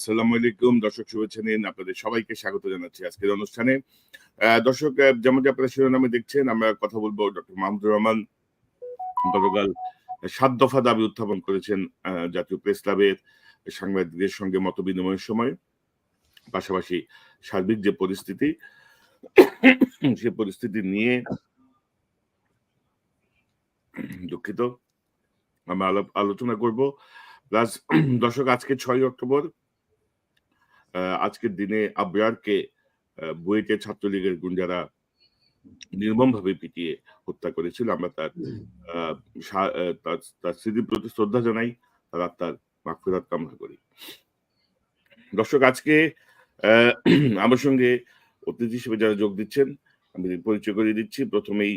আসসালামু আলাইকুম দর্শক, শুভেচ্ছা নিন। আপনাদের সবাইকে স্বাগত জানাচ্ছি আজকের অনুষ্ঠানে। দর্শক, যেমনটি আপনারা শিরোনামে দেখছেন, আমরা কথা বলবো ডক্টর মাহমুদুর রহমান গতকাল ৭ দফা দাবি উত্থাপন করেছেন জাতীয় প্রেস ক্লাবের সাংবাদিকদের সঙ্গে মত বিনিময়ের সময়। পাশাপাশি সার্বিক যে পরিস্থিতি, সে পরিস্থিতি নিয়ে দুঃখিত আমরা আলোচনা করব। প্লাস দর্শক, আজকে 6 অক্টোবর, আজকের দিনে আবরারকে বুয়েটে ছাত্রলীগের গুন্ডারা নির্মমভাবে পিটিয়ে হত্যা করেছিল। আমরা তার স্মৃতির প্রতি শ্রদ্ধা জানাই, তার আত্মার মাগফিরাত কামনা করি। দর্শক, আজকে আমার সঙ্গে অতিথি হিসেবে যারা যোগ দিচ্ছেন, আমি পরিচয় করে দিচ্ছি। প্রথমেই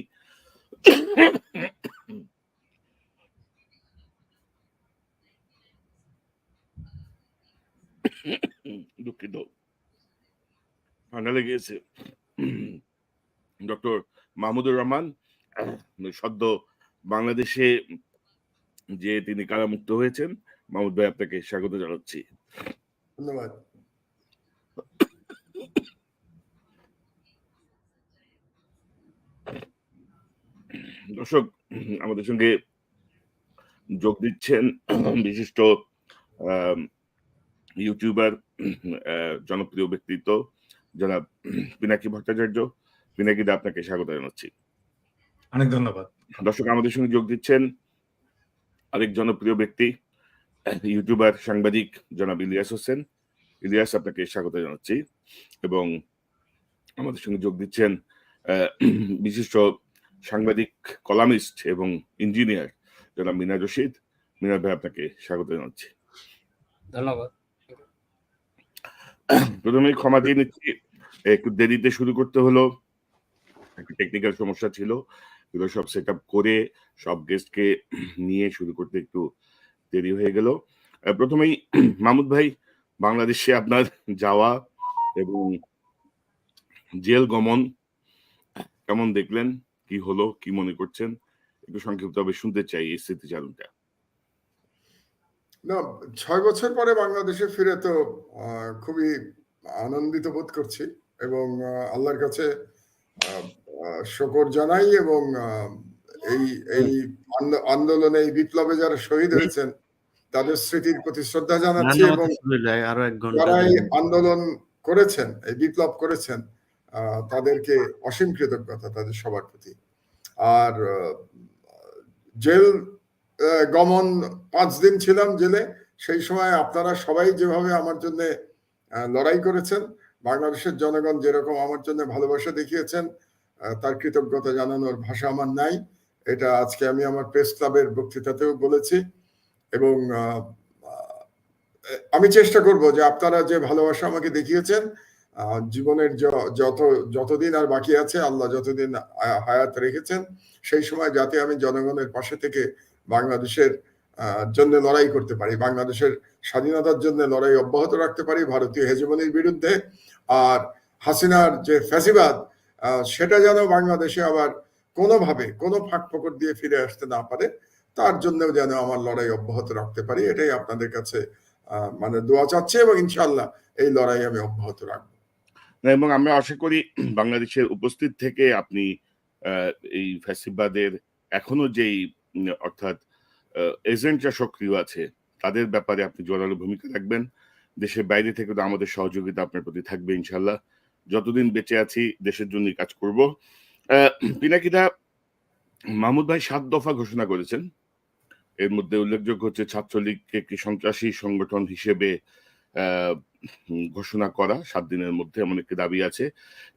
দুঃখিত, ঠান্ডা লেগে গেছে। ডক্টর মাহমুদুর রহমান, সদ্য বাংলাদেশে যে তিনি কারামুক্ত হয়েছেন। মাহমুদ ভাই, আপনাকে স্বাগত জানাচ্ছি। ধন্যবাদ। দর্শক, আমাদের সঙ্গে যোগ দিচ্ছেন বিশিষ্ট ইউটিউবার, জনপ্রিয় ব্যক্তিত্ব যারা পিনাকি ভট্টাচার্য। পিনাকি দা, আপনাকে স্বাগত জানাচ্ছি। অনেক ধন্যবাদ। দর্শক, আমাদের সঙ্গে যোগ দিচ্ছেন আরেক জনপ্রিয় ব্যক্তি, ইউটিউবার সাংবাদিক জনাব ইলিয়াস হোসেন। ইলিয়াস, আপনাকে স্বাগত জানাচ্ছি। এবং আমাদের সঙ্গে যোগ দিচ্ছেন বিশিষ্ট সাংবাদিক, কলামিস্ট এবং ইঞ্জিনিয়ার জনাব মিনার রশিদ। মিনার ভাই, আপনাকে স্বাগত জানাচ্ছি। ধন্যবাদ। প্রথমেই ক্ষমা দিয়ে নিচ্ছি, একটু দেরিতে শুরু করতে হলো, একটু টেকনিক্যাল সমস্যা ছিল। এগুলো সব সেট আপ করে সব গেস্টকে নিয়ে শুরু করতে একটু দেরি হয়ে গেল। প্রথমেই মাহমুদ ভাই, বাংলাদেশে আপনার যাওয়া এবং জেল গমন কেমন দেখলেন? কি হলো, কি মনে করছেন? একটু সংক্ষিপ্তভাবে শুনতে চাই এই স্মৃতিচারণটা। না, 6 বছর পরে বাংলাদেশে ফিরে তো খুবই আনন্দিত বোধ করছি এবং আল্লাহর কাছে শুকর জানাই এবং এই আন্দোলনে, এই বিপ্লবে যারা শহীদ হয়েছেন তাদের স্মৃতির প্রতি শ্রদ্ধা জানাচ্ছি এবং যারা এই আন্দোলন করেছেন, এই বিপ্লব করেছেন, তাদেরকে অসীম কৃতজ্ঞতা তাদের সবার প্রতি। আর জেল গমন 5 দিন ছিলাম জেলে। সেই সময় আপনারা সবাই যেভাবে আমার জন্য লড়াই করেছেন, বাংলাদেশের জনগণ যেরকম আমার জন্য ভালোবাসা দেখিয়েছেন, তার কৃতজ্ঞতা জানানোর ভাষা আমার নাই। এটা আজকে আমি আমার প্রেস ক্লাবের বক্তৃতাতেও বলেছি এবং আমি চেষ্টা করব যে আপনারা যে ভালোবাসা আমাকে দেখিয়েছেন, জীবনের যতদিন আর বাকি আছে, আল্লাহ যতদিন হায়াত রেখেছেন, সেই সময় যাতে আমি জনগণের পাশে থেকে বাংলাদেশের জন্য লড়াই করতে পারি, বাংলাদেশের স্বাধীনতার জন্য লড়াই অব্যাহত রাখতে পারি ভারতীয় হেজমনির বিরুদ্ধে। আর হাসিনার যে ফ্যাসিবাদ, সেটা যেন বাংলাদেশে আবার কোনোভাবে কোনো ফাঁক ফোকর দিয়ে ফিরে আসতে না পারে, তার জন্যও যেন আমার লড়াই অব্যাহত রাখতে পারি। এটাই আপনাদের কাছে মানে দোয়া চাচ্ছি এবং ইনশাআল্লাহ এই লড়াই আমি অব্যাহত রাখবো। এবং আমরা আশা করি বাংলাদেশের উপস্থিত থেকে আপনি এই ফ্যাসিবাদের এখনো যেই অর্থাৎ এজেন্টরা সক্রিয় আছে, তাদের ব্যাপারে আপনি জোরালো ভূমিকা রাখবেন। দেশের বাইরে থেকে তো আমাদের সহযোগিতা আপনার প্রতি থাকবে ইনশাল্লাহ। যতদিন বেঁচে আছি দেশের জন্য কাজ করব। পিনাকিদা, মাহমুদ ভাই 7 দফা ঘোষণা করেছেন। এর মধ্যে উল্লেখযোগ্য হচ্ছে ছাত্রলীগকে একটি সন্ত্রাসী সংগঠন হিসেবে ঘোষণা করা 7 দিনের মধ্যে, এমন একটি দাবি আছে।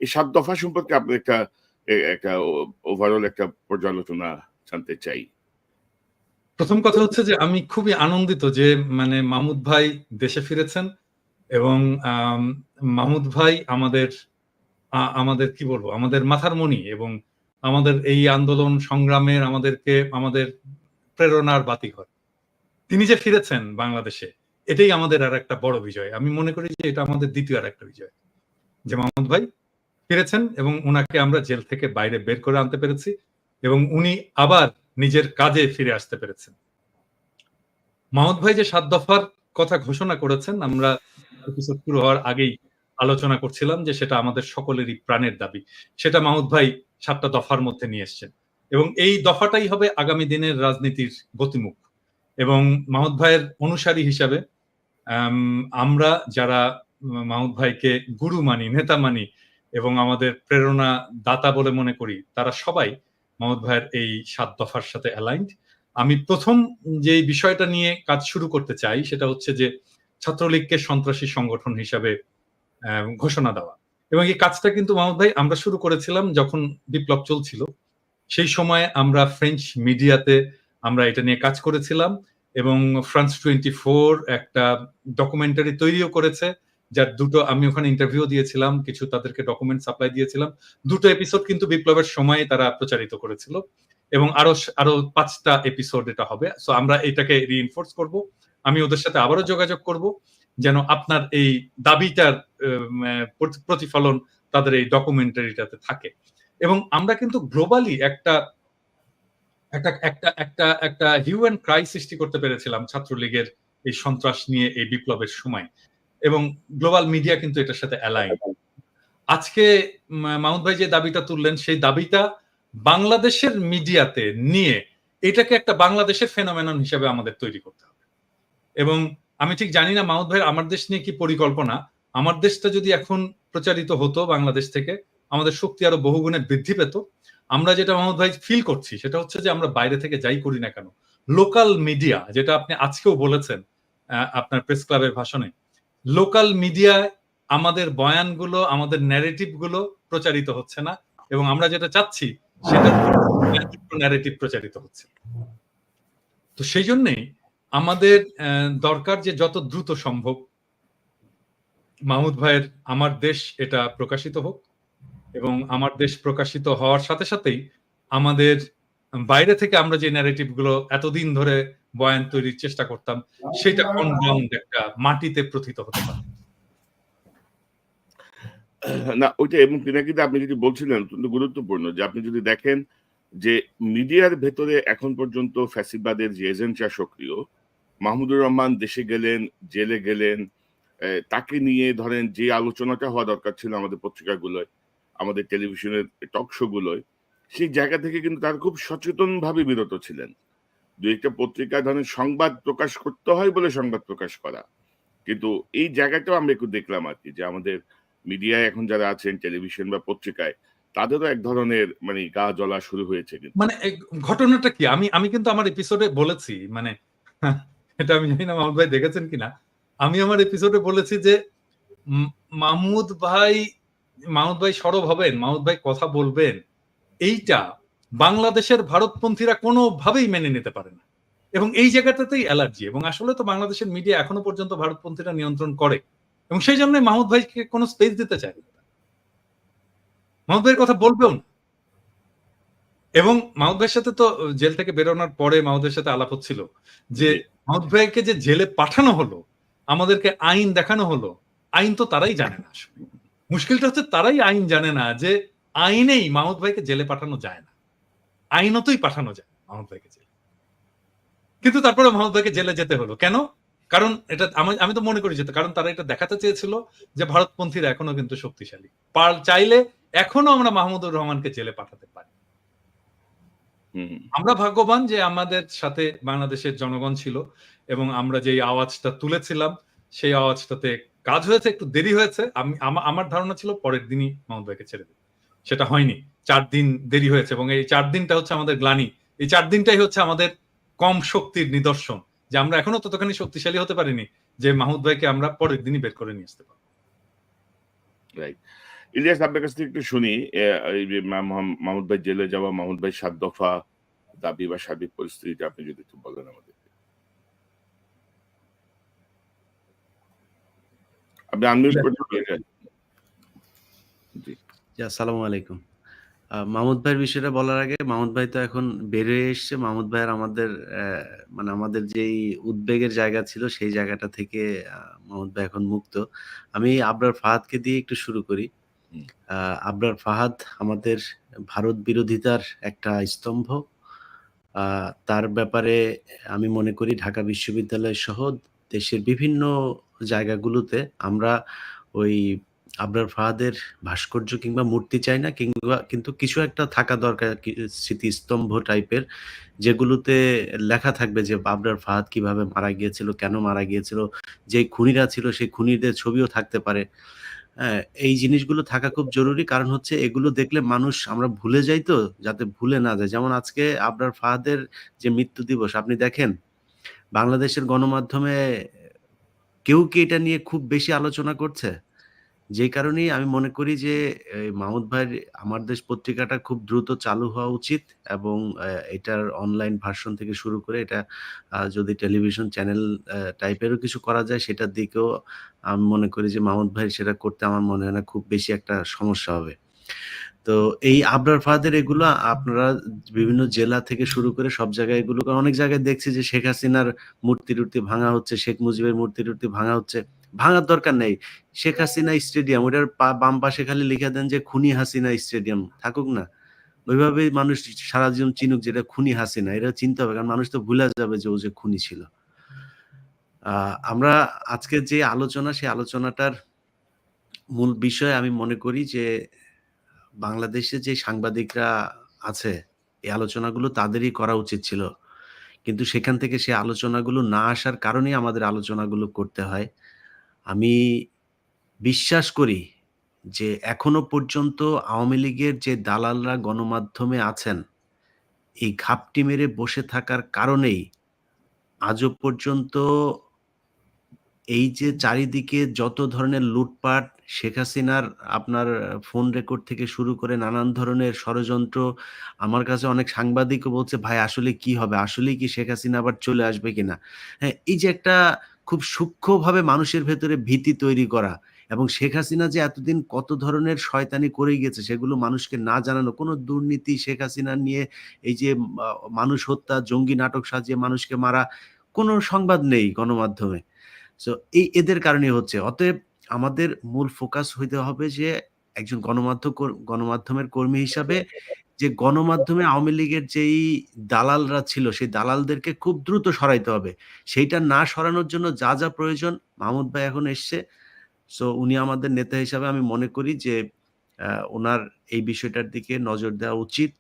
এই 7 দফা সম্পর্কে আপনি একটা ওভারঅল একটা পর্যালোচনা জানতে চাই। প্রথম কথা হচ্ছে যে আমি খুবই আনন্দিত যে মানে মাহমুদ ভাই দেশে ফিরেছেন এবং মাহমুদ ভাই আমাদের কি বলবো, আমাদের মাথার মণি এবং আমাদের এই আন্দোলন সংগ্রামের আমাদের প্রেরণার বাতিঘর। তিনি যে ফিরেছেন বাংলাদেশে, এটাই আমাদের আর একটা বড় বিজয়। আমি মনে করি যে এটা আমাদের দ্বিতীয় আর একটা বিজয়, যে মাহমুদ ভাই ফিরেছেন এবং উনাকে আমরা জেল থেকে বাইরে বের করে আনতে পেরেছি এবং উনি আবার নিজের কাজে ফিরে আসতে পেরেছেন। মাহমুদ ভাই যে 7 দফার কথা ঘোষণা করেছেন, আমরা এপিসোড শুরু হওয়ার আগেই আলোচনা করছিলাম যে সেটা আমাদের সকলেরই প্রাণের দাবি। সেটা মাহমুদ ভাই ৭টা দফার মধ্যে নিয়ে এসছেন এবং এই দফাটাই হবে আগামী দিনের রাজনীতির গতিমুখ। এবং মাহমুদ ভাইয়ের অনুসারী হিসাবে আমরা যারা মাহমুদ ভাইকে গুরু মানি, নেতা মানি এবং আমাদের প্রেরণা দাতা বলে মনে করি, তারা সবাই মাহমুদ ভাইয়ের এই ৭ দফার সাথে অ্যালাইনড। আমি প্রথম যে বিষয়টা নিয়ে কাজ শুরু করতে চাই সেটা হচ্ছে যে ছাত্রলীগকে সন্ত্রাসী সংগঠন হিসাবে ঘোষণা দেওয়া। এবং এই কাজটা কিন্তু মাহমুদ ভাই আমরা শুরু করেছিলাম যখন বিপ্লব চলছিল। সেই সময় আমরা ফ্রেঞ্চ মিডিয়াতে আমরা এটা নিয়ে কাজ করেছিলাম এবং ফ্রান্স 24 একটা ডকুমেন্টারি তৈরিও করেছে, যার দুটো আমি ওখানে ইন্টারভিউ দিয়েছিলাম, কিছু তাদেরকে ডকুমেন্ট সাপ্লাই দিয়েছিলাম। দুটো এপিসোড কিন্তু বিপ্লবের সময় তারা প্রচারিত করেছিল এবং আরো 5টা এপিসোড এটা হবে। সো আমরা এটাকে রিইনফোর্স করব। আমি ওদের সাথে আবারও যোগাযোগ করব যেন আপনার এই দাবিটার প্রতিফলন তাদের এই ডকুমেন্টারিটাতে থাকে। এবং আমরা কিন্তু গ্লোবালি একটা হিউম্যান ক্রাই সৃষ্টি করতে পেরেছিলাম ছাত্রলীগের এই সন্ত্রাস নিয়ে এই বিপ্লবের সময়, এবং গ্লোবাল মিডিয়া কিন্তু এটার সাথে অ্যালাইন। আজকে মাহমুদ ভাই যে দাবিটা তুললেন সেই দাবিটা বাংলাদেশের মিডিয়াতে নিয়ে এটাকে একটা বাংলাদেশের ফেনোমেনন হিসেবে আমাদের তৈরি করতে হবে। এবং আমি ঠিক জানি না মাহমুদ ভাইয়ের আমার দেশ নিয়ে কি পরিকল্পনা। আমার দেশটা যদি এখন প্রচারিত হতো বাংলাদেশ থেকে, আমাদের শক্তি আরো বহুগুণে বৃদ্ধি পেত। আমরা যেটা মাহমুদ ভাই ফিল করছি সেটা হচ্ছে যে আমরা বাইরে থেকে যাই করি না কেন, লোকাল মিডিয়া, যেটা আপনি আজকেও বলেছেন আপনার প্রেস ক্লাবের ভাষণে, লোকাল মিডিয়ায় আমাদের বয়ানগুলো, আমাদের ন্যারেটিভ গুলো প্রচারিত হচ্ছে না এবং আমরা যেটা চাচ্ছি সেটা ন্যারেটিভ প্রচারিত হচ্ছে। তো সেই জন্যই আমাদের দরকার যে যত দ্রুত সম্ভব মাহমুদ ভাইয়ের আমার দেশ এটা প্রকাশিত হোক, এবং আমার দেশ প্রকাশিত হওয়ার সাথে সাথেই আমাদের বাইরে থেকে আমরা যে ন্যারেটিভ গুলো এতদিন ধরে বয়ান তৈরির চেষ্টা করতাম সেটা অনগ্রাউন্ড একটা মাটিতে প্রথিত হতে পারে। না ওইটা, এবং কিন্তু আপনি যদি বলছিলেন অত্যন্ত গুরুত্বপূর্ণ যে আপনি যদি দেখেন যে মিডিয়ার ভেতরে এখন পর্যন্ত ফ্যাসিবাদের যে এজেন্টরা সক্রিয়, মাহমুদুর রহমান দেশে গেলেন, জেলে গেলেন, তাকে নিয়ে ধরেন যে আলোচনাটা হওয়া দরকার ছিল আমাদের পত্রিকাগুলোয়, আমাদের টেলিভিশনের টক শো গুলোয়, সেই জায়গা থেকে কিন্তু তারা খুব সচেতন ভাবে বিরত ছিলেন। দু একটা পত্রিকা ধরেন সংবাদ প্রকাশ করতে হয় বলে সংবাদ প্রকাশ করা, কিন্তু এই জায়গাটাও আমরা একটু দেখলাম আর কি, যে আমাদের মিডিয়ায় এখন যারা আছেন টেলিভিশন বা পত্রিকায়, তাদেরও এক ধরনের মানে গা জ্বলা শুরু হয়েছে। কিন্তু মানে ঘটনাটা কি, আমি কিন্তু আমার এপিসোডে বলেছি, মানে এটা আমি জানি না মাহমুদ ভাই দেখেছেন কিনা, আমি আমার এপিসোডে বলেছি যে মাহমুদ ভাই সরব হবেন, মাহমুদ ভাই কথা বলবেন, এইটা বাংলাদেশের ভারতপন্থীরা কোনোভাবেই মেনে নিতে পারে না এবং এই জায়গাটাতেই অ্যালার্জি। এবং আসলে তো বাংলাদেশের মিডিয়া এখনো পর্যন্ত ভারতপন্থীরা নিয়ন্ত্রণ করে এবং সেই জন্য মাহমুদ ভাইকে কোনো স্পেস দিতে চায় না, মাহমুদ ভাইয়ের কথা বলবেও না। এবং মাহমুদ ভাইয়ের সাথে তো জেল থেকে বেরোনোর পরে মাহমুদের সাথে আলাপ হচ্ছিল যে মাহমুদ ভাইকে যে জেলে পাঠানো হলো, আমাদেরকে আইন দেখানো হলো, আইন তো তারাই জানে না। মুশকিলটা হচ্ছে তারাই আইন জানে না যে আইনেই মাহমুদ ভাইকে জেলে পাঠানো যায় না, আইনতই পাঠানো যায় মাহমুদ ভাইকে জেলে। কিন্তু তারপরে মাহমুদ ভাইকে জেলে যেতে হলো কেন? কারণ এটা আমি তো মনে করি যেতে, কারণ তারা এটা দেখাতে চেয়েছিল যে ভারতপন্থীরা এখনো কিন্তু শক্তিশালী, চাইলে এখনো আমরা মাহমুদুর রহমানকে জেলে পাঠাতে পারি। আমরা ভাগ্যবান যে আমাদের সাথে বাংলাদেশের জনগণ ছিল এবং আমরা যে আওয়াজটা তুলেছিলাম সেই আওয়াজটাতে কাজ হয়েছে, একটু দেরি হয়েছে। আমার ধারণা ছিল পরের দিনই মাহমুদ ভাইকে ছেড়ে দেবে, সেটা হয়নি, 4 দিন দেরি হয়েছে এবং এই 4 দিনটা হচ্ছে আমাদের গ্লানি, এই 4 দিনটাই হচ্ছে আমাদের কম শক্তির নিদর্শন, যে আমরা এখনো ততখানি শক্তিশালী হতে পারিনি যে মাহমুদ ভাইকে আমরা পরের দিনই বের করে নিয়ে আসতে পারবো। রাইট। ইলিয়াস, আপনার কাছ থেকে একটু শুনি, এই যে মাহমুদ ভাই জেলে যাওয়া, মাহমুদ ভাই 7 দফা দাবি বা সার্বিক পরিস্থিতিটা আপনি যদি একটু বলেন আমাদের। আপনি আনমিউট করতে পারেন। জি, আসসালামু আলাইকুম। মাহমুদ ভাইয়ের বিষয়টা বলার আগে, মাহমুদ ভাই তো এখন বেরিয়ে এসছে। মাহমুদ ভাইয়ের আমাদের মানে আমাদের যেই উদ্বেগের জায়গা ছিল সেই জায়গাটা থেকে মাহমুদ ভাই এখন মুক্ত। আমি আবরার ফাহাদকে দিয়ে একটু শুরু করি। আবরার ফাহাদ আমাদের ভারত বিরোধিতার একটা স্তম্ভ। তার ব্যাপারে আমি মনে করি ঢাকা বিশ্ববিদ্যালয় সহ দেশের বিভিন্ন জায়গাগুলোতে আমরা ওই আবরার ফাহাদের ভাস্কর্য কিংবা মূর্তি চাই না, কিংবা কিন্তু কিছু একটা থাকা দরকার স্মৃতিস্তম্ভ টাইপের, যেগুলোতে লেখা থাকবে যে আবরার ফাহাদ কিভাবে মারা গিয়েছিল, কেন মারা গিয়েছিল, যে খুনিরা ছিল সেই খুনিদের ছবিও থাকতে পারে। হ্যাঁ, এই জিনিসগুলো থাকা খুব জরুরি। কারণ হচ্ছে এগুলো দেখলে মানুষ আমরা ভুলে যাই, তো যাতে ভুলে না যায়। যেমন আজকে আবরার ফাহাদের যে মৃত্যু দিবস, আপনি দেখেন বাংলাদেশের গণমাধ্যমে কেউ কি এটা নিয়ে খুব বেশি আলোচনা করছে? যেই কারণেই আমি মনে করি যে এই মাহমুদ ভাইয়ের আমার দেশ পত্রিকাটা খুব দ্রুত চালু হওয়া উচিত, এবং এটার অনলাইন ভার্সন থেকে শুরু করে এটা যদি টেলিভিশন চ্যানেল টাইপেরও কিছু করা যায়, সেটার দিকেও আমি মনে করি যে মাহমুদ ভাই সেটা করতে আমার মনে হয় না খুব বেশি একটা সমস্যা হবে। তো এই আবরার ফাহাদের এগুলো আপনারা বিভিন্ন জেলা থেকে শুরু করে সব জায়গায় এগুলো, কারণ অনেক জায়গায় দেখছি যে শেখ হাসিনার মূর্তি-টূর্তি ভাঙা হচ্ছে, শেখ মুজিবের মূর্তি-টূর্তি ভাঙা হচ্ছে। ভাঙার দরকার নেই। শেখ হাসিনা স্টেডিয়াম, ওটার বাম পাশে খালি লিখে দেন যে খুনি হাসিনা স্টেডিয়াম, থাকুক না। ওইভাবেই মানুষ সারা জীবন চিনুক যে এটা খুনি হাসিনা। এটা চিনতে হবে, কারণ মানুষ তো ভুলে যাবে যে ও যে খুনি ছিল। আমরা আজকের যে আলোচনা, সেই আলোচনাটার মূল বিষয় আমি মনে করি যে বাংলাদেশে যে সাংবাদিকরা আছে, এই আলোচনাগুলো তাদেরই করা উচিত ছিল। কিন্তু সেখান থেকে সেই আলোচনাগুলো না আসার কারণেই আমাদের আলোচনাগুলো করতে হয়। আমি বিশ্বাস করি যে এখনো পর্যন্ত আওয়ামী লীগের যে দালালরা গণমাধ্যমে আছেন, এই ঘাপটি মেরে বসে থাকার কারণেই আজও পর্যন্ত এই যে চারিদিকে যত ধরনের লুটপাট, শেখ হাসিনার আপনার ফোন রেকর্ড থেকে শুরু করে নানান ধরনের ষড়যন্ত্র, আমার কাছে অনেক সাংবাদিকও বলছে, ভাই আসলে কি হবে? আসলেই কি শেখ হাসিনা আবার চলে আসবে কিনা? হ্যাঁ, এই যে একটা খুব সূক্ষ্মভাবে মানুষের ভেতরে ভীতি তৈরি করা, এবং শেখ হাসিনা যে এতদিন কত ধরনের শয়তানি করে গেছে সেগুলো মানুষকে না জানানো, কোনো দুর্নীতি শেখ হাসিনা নিয়ে এই যে মানুষ হত্যা, জঙ্গি নাটক সাজিয়ে মানুষকে মারা, কোনো সংবাদ নেই গণমাধ্যমে। সো এদের কারণেই হচ্ছে। অতএব আমাদের মূল ফোকাস হইতে হবে যে একজন গণমাধ্যমের কর্মী হিসাবে যে গণমাধ্যমে আওয়ামী লীগের যেই দালালরা ছিল, সেই দালালদেরকে খুব দ্রুত সরাইতে হবে। সেইটা না সরানোর জন্য যা, যা প্রয়োজন, মাহমুদ ভাই এখন এসছে। সো উনি আমাদের নেতা হিসাবে আমি মনে করি যে উনার এই বিষয়টার দিকে নজর দেওয়া উচিত।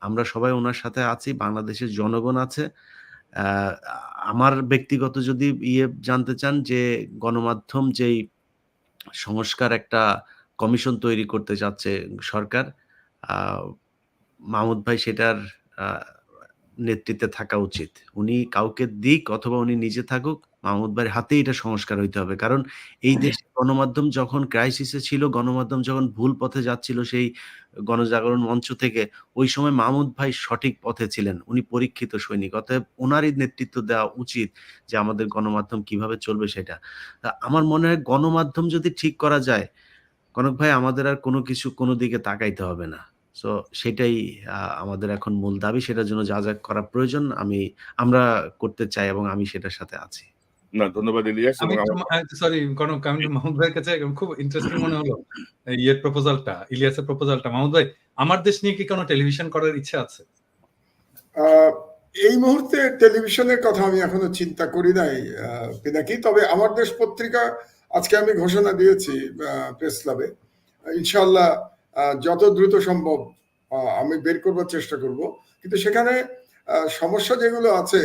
আমরা সবাই উনার সাথে আছি, বাংলাদেশের জনগণ আছে। আমার ব্যক্তিগত যদি জানতে চান, যে গণমাধ্যম যেই সংস্কার একটা কমিশন তৈরি করতে চাচ্ছে সরকার, আ মাহমুদ ভাই সেটার আ নেতৃত্বে থাকা উচিত। উনি কাউকে দিক অথবা উনি নিজে থাকুক, মাহমুদ ভাইয়ের হাতেই এটা সংস্কার হইতে হবে। কারণ এই দেশে গণমাধ্যম যখন ক্রাইসিসে ছিল, গণমাধ্যম যখন ভুল পথে যাচ্ছিল সেই গণজাগরণ মঞ্চ থেকে, ওই সময় মাহমুদ ভাই সঠিক পথে ছিলেন। উনি পরীক্ষিত সৈনিক। অতএব উনারই নেতৃত্ব দেওয়া উচিত যে আমাদের গণমাধ্যম কিভাবে চলবে সেটা। আমার মনে হয় গণমাধ্যম যদি ঠিক করা যায়, কনক ভাই, আমাদের আর কোনো কিছু কোনো দিকে তাকাইতে হবে না। সো সেটাই আমাদের এখন মূল দাবি। সেটার জন্য যা, যা করা প্রয়োজন আমরা করতে চাই, এবং আমি সেটার সাথে আছি। না, ধন্যবাদ ইলিয়াস। আমি এবং একটু আমার সরি কনক, আমি একটু মাহমুদ ভাইয়ের কাছে খুব ইন্টারেস্টিং মনে হলো এই প্রপোজালটা, ইলিয়াসের প্রপোজালটা। মাহমুদ ভাই, আমার দেশ নিয়ে কি কোনো টেলিভিশন করার ইচ্ছা আছে? এই মুহূর্তে টেলিভিশনের কথা আমি এখনো চিন্তা করি নাই পিনাকি। তবে আমার দেশ পত্রিকা আজকে আমি ঘোষণা দিয়েছি প্রেস ক্লাবে, ইনশাল্লাহ যত দ্রুত সম্ভব আমি বের করবার চেষ্টা করব। কিন্তু সেখানে সমস্যা যেগুলো আছে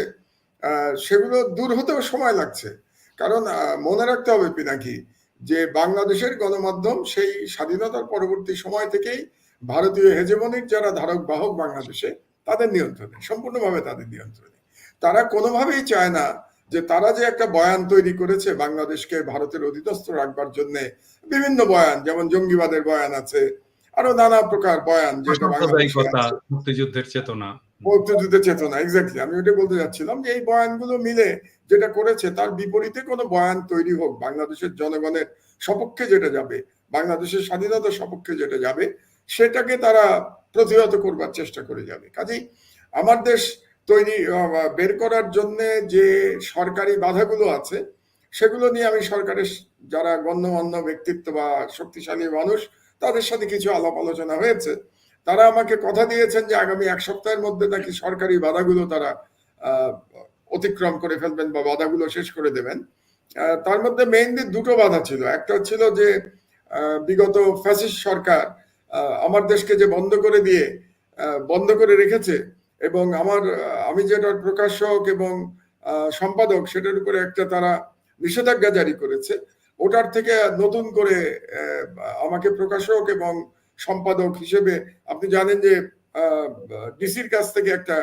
সেগুলো দূর হতেও সময় লাগছে। কারণ মনে রাখতে হবে পিনাকি, যে বাংলাদেশের গণমাধ্যম সেই স্বাধীনতার পরবর্তী সময় থেকেই ভারতীয় হেজেমনির যারা ধারক বাহক বাংলাদেশে, তাদের নিয়ন্ত্রণে, সম্পূর্ণভাবে তাদের নিয়ন্ত্রণে। তারা কোনোভাবেই চায় না যে তারা যে একটা বয়ান তৈরি করেছে বাংলাদেশকে ভারতের অধীনস্থ রাখবার জন্য, বিভিন্ন বয়ান, যেমন জঙ্গিবাদের বয়ান আছে, আরো নানা প্রকার বয়ান, যেটা বাংলাদেশে আছে, মুক্তিযুদ্ধের চেতনা, মুক্তিযুদ্ধের চেতনা, এক্স্যাক্টলি আমি ওটা বলতে যাচ্ছিলাম, যে এই বয়ানগুলো মিলে যেটা করেছে তার বিপরীতে কোনো বয়ান তৈরি হোক বাংলাদেশের জনগণের সপক্ষে যেটা যাবে, বাংলাদেশের স্বাধীনতার সপক্ষে যেটা যাবে, সেটাকে তারা প্রতিহত করবার চেষ্টা করে যাবে। কাজেই আমার দেশ তৈরি বের করার জন্য যে সরকারি বাধাগুলো আছে, সেগুলো নিয়ে আমি সরকারের যারা গণ্যমান্য ব্যক্তিত্ব বা শক্তিশালী মানুষ, তাদের সাথে কিছু আলাপ আলোচনা হয়েছে। তারা আমাকে কথা দিয়েছেন যে আগামী এক সপ্তাহের মধ্যে নাকি সরকারি বাধাগুলো তারা অতিক্রম করে ফেলবেন বা বাধাগুলো শেষ করে দেবেন। তার মধ্যে মেইনলি দুটো বাধা ছিল। একটা ছিল যে বিগত ফ্যাসিস্ট সরকার আমার দেশকে যে বন্ধ করে রেখেছে, এবং আমি যেটার প্রকাশক এবং সম্পাদক সেটার উপরে একটা তারা নিষেধাজ্ঞা জারি করেছে, ওটার থেকে নতুন করে আমাকে প্রকাশক এবং সম্পাদক হিসেবে আপনি জানেন যে ডিসির কাছ থেকে একটা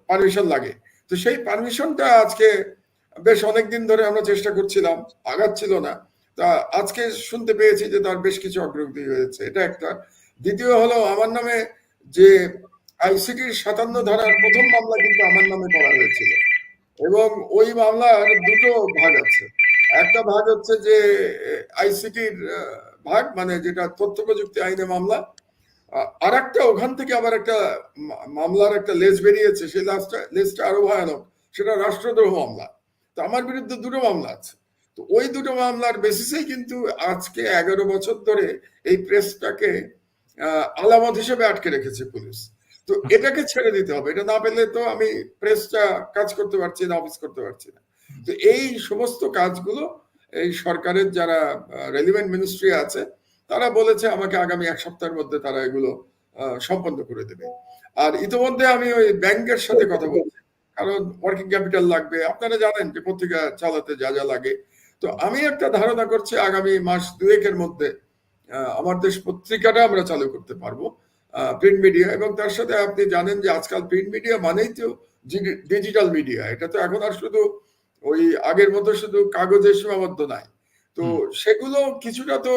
পারমিশন লাগে। তো সেই পারমিশনটা আজকে বেশ অনেকদিন ধরে আমরা চেষ্টা করছিলাম, আগাচ্ছিল না। তা আজকে শুনতে পেয়েছি যে তার বেশ কিছু অগ্রগতি হয়েছে, এটা একটা। দ্বিতীয় হলো আমার নামে যে আইসিটির 57 ধারার প্রথম মামলা কিন্তু আমার নামে করা হয়েছিল, এবং ওই মামলার দুটো ভাগ আছে। একটা ভাগ হচ্ছে যে আইসিটির ভাগ, মানে যেটা তথ্য প্রযুক্তি আইনে মামলা, আর একটা ওখান থেকে আবার একটা মামলার একটা লেজ বেরিয়েছে, সেই লেজটা আরো ভয়ানক, সেটা রাষ্ট্রদ্রোহ মামলা। তো আমার বিরুদ্ধে দুটো মামলা আছে। তো ওই দুটো মামলার বেসিসেই কিন্তু আজকে 11 বছর ধরে এই প্রেসটাকে আলামত হিসেবে আটকে রেখেছে পুলিশ। তো এটাকে ছেড়ে দিতে হবে, এটা না পেলে তো আমি প্রেসটা কাজ করতে পারছি না, অফিস করতে পারছি না। তো এই সমস্ত কাজগুলো এই সরকারের যারা রেলিভেন্ট মিনিস্ট্রি আছে তারা বলেছে আমাকে আগামী 1 সপ্তাহের মধ্যে তারা এগুলো সম্পন্ন করে দেবে। আর ইতিমধ্যে আমি ওই ব্যাংকের সাথে কথা বলছি, কারণ ওয়ার্কিং ক্যাপিটাল লাগবে, আপনারা জানেন যে পত্রিকা চালাতে যা যা লাগে। তো আমি একটা ধারণা করছি আগামী মাস 2-1-এর মধ্যে আমার দেশ পত্রিকাটা আমরা চালু করতে পারবো, প্রিন্ট মিডিয়া। এবং তার সাথে আপনি জানেন যে আজকাল প্রিন্ট মিডিয়া মানেই তো ডিজিটাল মিডিয়া, এটা তো এখন আর শুধু ওই আগের মতো শুধু কাগজে সীমাবদ্ধ নাই। তো সেগুলো কিছুটা তো